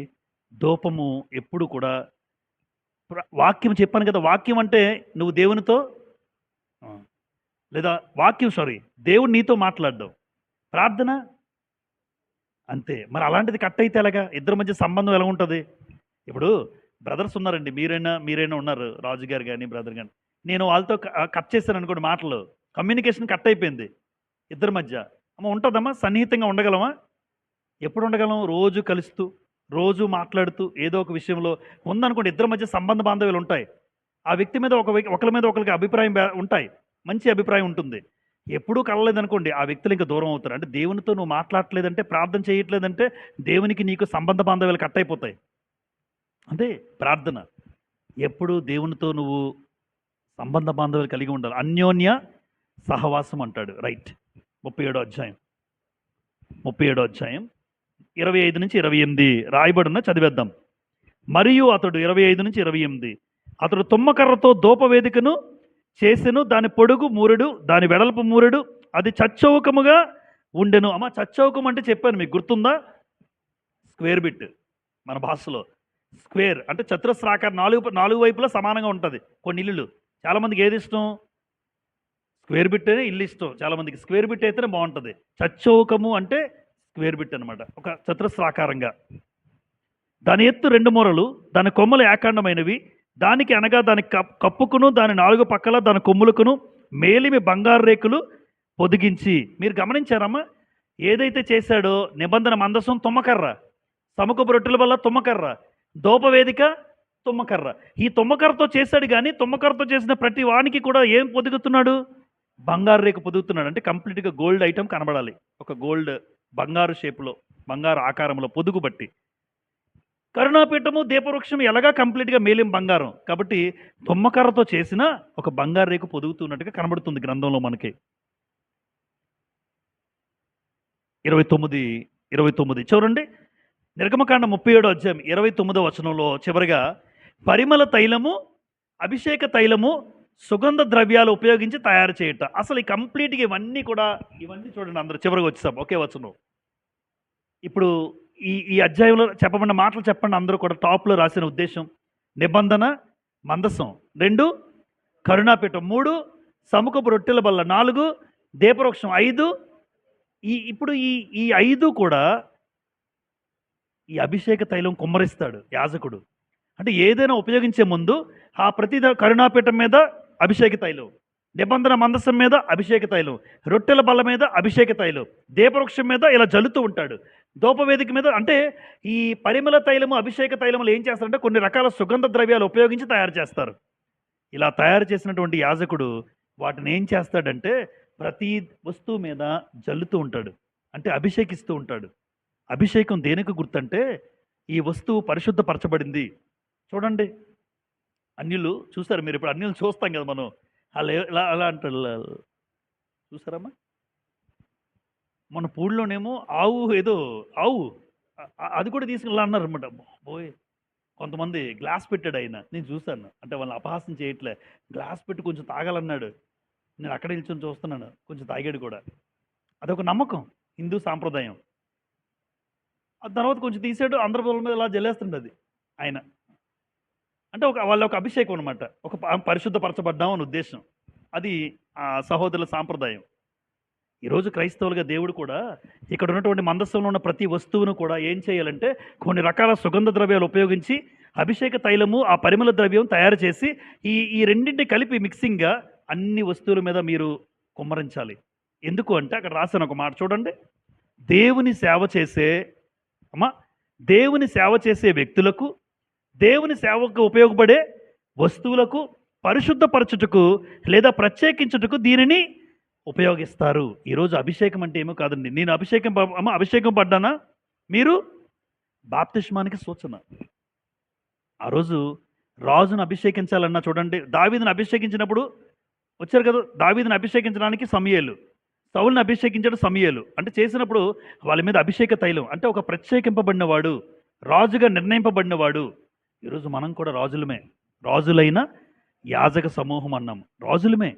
ధూపము ఎప్పుడు కూడా వాక్యం చెప్పాను కదా. వాక్యం అంటే నువ్వు దేవునితో, లేదా దేవుడు నీతో మాట్లాడడం. ప్రార్థన అంతే. మరి అలాంటిది కట్ అయితే ఎలాగా? ఇద్దరి మధ్య సంబంధం ఎలా ఉంటుంది? ఇప్పుడు బ్రదర్స్ ఉన్నారండి, మీరైనా ఉన్నారు, రాజు గారు కానీ బ్రదర్ కానీ. నేను వాళ్ళతో కట్ చేశాను అనుకోండి మాటలు, కమ్యూనికేషన్ కట్ అయిపోయింది ఇద్దరి మధ్య. ఉంటుందమ్మా, సన్నిహితంగా ఉండగలమా? ఎప్పుడు ఉండగలం? రోజు కలుస్తూ, రోజు మాట్లాడుతూ, ఏదో ఒక విషయంలో ఉందనుకోండి, ఇద్దరి మధ్య సంబంధ బాంధవ్యాలు ఉంటాయి. ఆ వ్యక్తి మీద ఒకరి మీద ఒకరికి అభిప్రాయం ఉంటాయి, మంచి అభిప్రాయం ఉంటుంది. ఎప్పుడూ కలలేదనుకోండి, ఆ వ్యక్తులు ఇంకా దూరం అవుతారు. అంటే దేవునితో నువ్వు మాట్లాడట్లేదంటే, ప్రార్థన చేయట్లేదంటే దేవునికి నీకు సంబంధ బాంధవ్యాలు కట్ అయిపోతాయి. అదే ప్రార్థన. ఎప్పుడు దేవునితో నువ్వు సంబంధ బాంధవ్యాలు కలిగి ఉండాలి. అన్యోన్య సహవాసం అంటాడు. రైట్. 37వ అధ్యాయం 25 నుంచి 28 రాయబడిన చదివేద్దాం. మరియు అతడు 25 నుంచి 28, అతడు తుమ్మకర్రతో ధూపవేదికను చేసెను. దాని పొడుగు 3, దాని వెడల్పు 3, అది చచ్చౌకముగా ఉండెను. చచ్చౌకం అంటే చెప్పాను మీకు, గుర్తుందా? స్క్వేర్ బిట్ మన భాషలో. స్క్వేర్ అంటే చతురస్రాకారం, 4 వైపులా సమానంగా ఉంటుంది. కొన్ని ఇల్లులు, చాలామందికి ఏది ఇష్టం? స్క్వేర్ బిట్ అనే ఇల్లు ఇష్టం చాలామందికి. స్క్వేర్ బిట్ అయితేనే బాగుంటుంది. చచ్చౌకము అంటే స్క్వేర్ బిట్ అనమాట, ఒక చతురస్రాకారంగా. దాని ఎత్తు 2 మూరలు, దాని కొమ్మలు ఏకాండమైనవి. దానికి అనగా దాని కప్పుకును దాని 4 పక్కల దాని కొమ్ములకును మేలిమి బంగారు రేకులు పొదిగించి. మీరు గమనించారమ్మా, ఏదైతే చేశాడో నిబంధన మందసం తుమ్మకర్ర, సముఖపు రొట్టెల వల్ల తుమ్మకర్ర, దోపవేదిక తుమ్మకర్ర. ఈ తుమ్మకర్రతో చేశాడు, కానీ తుమ్మకర్రతో చేసిన ప్రతి వానికి కూడా ఏం పొదుగుతున్నాడు? బంగారు రేకు పొదుగుతున్నాడు. అంటే కంప్లీట్గా గోల్డ్ ఐటమ్ కనబడాలి, ఒక గోల్డ్ బంగారు షేపులో, బంగారు ఆకారంలో పొదుగు బట్టి. కరుణాపీఠము దీపవృక్షం ఎలాగా కంప్లీట్గా మేలిం బంగారం కాబట్టి తుమ్మకర్రతో చేసిన ఒక బంగారు రేకు పొదుగుతున్నట్టుగా కనబడుతుంది గ్రంథంలో మనకి. 29 చూడండి, నిర్గమకాండం 37 అధ్యాయం 29వ వచనంలో చివరిగా పరిమళ తైలము, అభిషేక తైలము, సుగంధ ద్రవ్యాలు ఉపయోగించి తయారు చేయట. అసలు ఈ కంప్లీట్గా ఇవన్నీ చూడండి, అందరూ చివరికి వచ్చేసాం ఒకే వచనం. ఇప్పుడు ఈ అధ్యాయంలో చెప్పబడిన మాటలు చెప్పండి అందరూ కూడా. టాప్లో రాసిన ఉద్దేశం: నిబంధన మందసం, 2 కరుణాపీఠం, 3 సముఖపు రొట్టెల బల్ల, 4 దీపవృక్షం, 5 ఇప్పుడు ఈ 5 కూడా ఈ అభిషేక తైలం కుమ్మరిస్తాడు యాజకుడు. అంటే ఏదైనా ఉపయోగించే ముందు ఆ ప్రతి కరుణాపీఠం మీద అభిషేక తైలం, నిబంధన మందసం మీద అభిషేక తైలం, రొట్టెల బల్ల మీద అభిషేక తైలం, దీపవృక్షం మీద ఇలా జల్లుతూ ఉంటాడు. ధూపవేదిక మీద అంటే ఈ పరిమళ తైలము, అభిషేక తైలములు ఏం చేస్తారంటే కొన్ని రకాల సుగంధ ద్రవ్యాలు ఉపయోగించి తయారు చేస్తారు. ఇలా తయారు చేసినటువంటి యాజకుడు వాటిని ఏం చేస్తాడంటే ప్రతి వస్తువు మీద జల్లుతూ ఉంటాడు, అంటే అభిషేకిస్తూ ఉంటాడు. అభిషేకం దేనికి గుర్తంటే ఈ వస్తువు పరిశుద్ధపరచబడింది. చూడండి, అన్యులు చూసారు మీరు, ఇప్పుడు అన్యులు చూస్తాం కదా మనం, అలా అంటాడు. చూసారమ్మా, మన పూడిలోనేమో ఆవు అది కూడా తీసుకెళ్ళి అన్నారు అనమాట. పోయి కొంతమంది గ్లాస్ పెట్టాడు ఆయన, నేను చూశాను. అంటే వాళ్ళని అపహాసం చేయట్లే, గ్లాస్ పెట్టి కొంచెం తాగాలన్నాడు. నేను అక్కడ నిల్చొని చూస్తున్నాను, కొంచెం తాగాడు కూడా. అదొక నమ్మకం, హిందూ సాంప్రదాయం. ఆ తర్వాత కొంచెం తీసాడు, అందరి వాళ్ళ మీద ఇలా జల్లేస్తుండే అది ఆయన. అంటే వాళ్ళ ఒక అభిషేకం అనమాట, ఒక పరిశుద్ధపరచబడ్డాం అని ఉద్దేశం. అది ఆ సహోదరుల సాంప్రదాయం. ఈరోజు క్రైస్తవులుగా దేవుడు కూడా ఇక్కడ ఉన్నటువంటి మందస్సంలో ఉన్న ప్రతి వస్తువును కూడా ఏం చేయాలంటే కొన్ని రకాల సుగంధ ద్రవ్యాలు ఉపయోగించి అభిషేక తైలము, ఆ పరిమళ ద్రవ్యం తయారు చేసి ఈ రెండింటిని కలిపి మిక్సింగ్గా అన్ని వస్తువుల మీద మీరు కుమ్మరించాలి. ఎందుకు అంటే అక్కడ రాసిన ఒక మాట చూడండి, దేవుని సేవ చేసే వ్యక్తులకు, దేవుని సేవకు ఉపయోగపడే వస్తువులకు పరిశుద్ధపరచుటకు లేదా ప్రత్యేకించుటకు దీనిని ఉపయోగిస్తారు. ఈరోజు అభిషేకం అంటే ఏమో కాదండి. నేను అభిషేకం పడ్డానా? మీరు బాప్తిస్మానికి సూచన. ఆ రోజు రాజును అభిషేకించాలన్నా చూడండి, దావీదును అభిషేకించినప్పుడు వచ్చారు కదా, దావీదును అభిషేకించడానికి సమూయేలు, సౌలుని అభిషేకించడం సమూయేలు. అంటే చేసినప్పుడు వాళ్ళ మీద అభిషేక తైలం, అంటే ఒక ప్రత్యేకింపబడినవాడు, రాజుగా నిర్ణయింపబడినవాడు. ఈరోజు మనం కూడా రాజులమే, రాజులైన యాజక సమూహం అన్నాం, రాజులమే.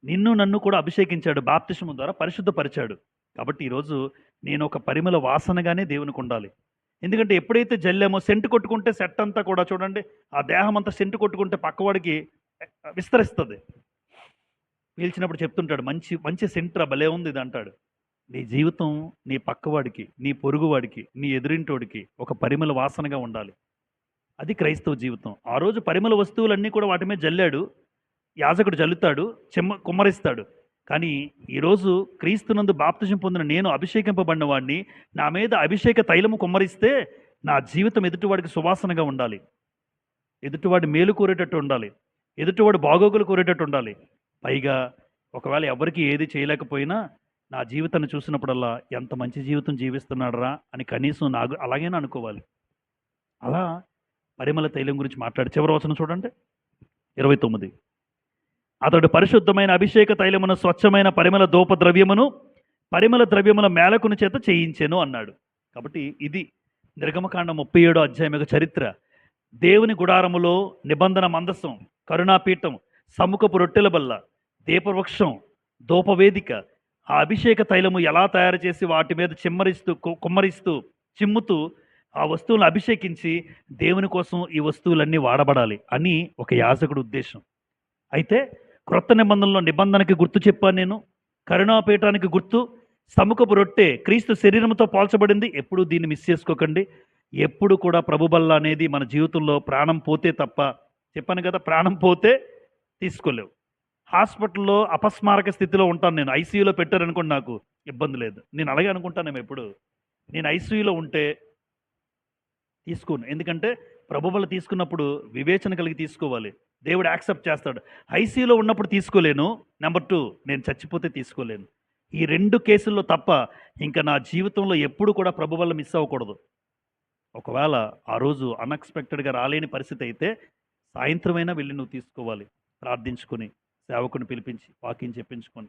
నిన్ను నన్ను కూడా అభిషేకించాడు, బాప్తిస్మం ద్వారా పరిశుద్ధపరిచాడు. కాబట్టి ఈరోజు నేను ఒక పరిమళ వాసనగానే దేవునికి ఉండాలి. ఎందుకంటే ఎప్పుడైతే జల్లామో, సెంటు కొట్టుకుంటే సెట్ అంతా కూడా చూడండి, ఆ దేహం అంతా సెంటు కొట్టుకుంటే పక్కవాడికి విస్తరిస్తుంది. పీల్చినప్పుడు చెప్తుంటాడు, మంచి మంచి సెంట్రా, భలే ఉంది ఇది అంటాడు. నీ జీవితం నీ పక్కవాడికి, నీ పొరుగువాడికి, నీ ఎదురింటోడికి ఒక పరిమళ వాసనగా ఉండాలి. అది క్రైస్తవ జీవితం. ఆ రోజు పరిమళ వస్తువులన్నీ కూడా వాటి మీద జల్లాడు, యాజకుడు జల్లుతాడు, కుమ్మరిస్తాడు. కానీ ఈరోజు క్రీస్తునందు బాప్తిజం పొందిన నేను అభిషేకింపబడిన వాడిని, నా మీద అభిషేక తైలము కుమ్మరిస్తే నా జీవితం ఎదుటివాడికి సువాసనగా ఉండాలి, ఎదుటివాడి మేలు కోరేటట్టు ఉండాలి, ఎదుటివాడు బాగోగులు కోరేటట్టు ఉండాలి. పైగా ఒకవేళ ఎవరికి ఏది చేయలేకపోయినా నా జీవితాన్ని చూసినప్పుడల్లా ఎంత మంచి జీవితం జీవిస్తున్నాడరా అని కనీసం నాకు అలాగైనా అనుకోవాలి. అలా పరిమళ తైలం గురించి మాట్లాడి చివరి వచనం చూడండి, 29. అతడు పరిశుద్ధమైన అభిషేక తైలమును, స్వచ్ఛమైన పరిమళ ధూప ద్రవ్యమును, పరిమళ ద్రవ్యముల మేళకుని చేత చేయించెను అన్నాడు. కాబట్టి ఇది నిర్గమకాండం 37 అధ్యాయం యొక్క చరిత్ర. దేవుని గుడారములో నిబంధన మందసం, కరుణాపీఠం, సముఖపు రొట్టెల బల్ల, దీపవృక్షం, ధూపవేదిక, ఆ అభిషేక తైలము ఎలా తయారు చేసి వాటి మీద కుమ్మరిస్తూ చిమ్ముతూ ఆ వస్తువులను అభిషేకించి దేవుని కోసం ఈ వస్తువులన్నీ వాడబడాలి అని ఒక యాజకుడు ఉద్దేశం. అయితే క్రొత్త నిబంధనలో నిబంధనకి గుర్తు చెప్పాను నేను, కరుణాపీఠానికి గుర్తు, సముఖపు రొట్టె క్రీస్తు శరీరంతో పోల్చబడింది. ఎప్పుడు దీన్ని మిస్ చేసుకోకండి. ఎప్పుడు కూడా ప్రభు బల్ల అనేది మన జీవితంలో ప్రాణం పోతే తప్ప, చెప్పాను కదా, ప్రాణం పోతే తీసుకోలేవు. హాస్పిటల్‌లో అపస్మారక స్థితిలో ఉంటాను నేను. ఐసీయూలో పెట్టారనుకోండి, నాకు ఇబ్బంది లేదు. నేను అలాగే అనుకుంటానేమో ఎప్పుడు. నేను ఐసీయూలో ఉంటే తీసుకోను. ఎందుకంటే ప్రభు బల్ల తీసుకున్నప్పుడు వివేచన కలిగి తీసుకోవాలి. దేవుడు యాక్సెప్ట్ చేస్తాడు. ఐసీయూలో ఉన్నప్పుడు తీసుకోలేను. నంబర్ 2, నేను చచ్చిపోతే తీసుకోలేను. ఈ 2 కేసుల్లో తప్ప ఇంక నా జీవితంలో ఎప్పుడు కూడా ప్రభు వల్ల మిస్ అవ్వకూడదు. ఒకవేళ ఆ రోజు అన్‌ఎక్స్‌పెక్టెడ్‌గా రాలేని పరిస్థితి అయితే సాయంత్రమైనా వెళ్లి నువ్వు తీసుకోవాలి. ప్రార్థించుకొని, సేవకుని పిలిపించి, వాక్యం చెప్పించుకొని.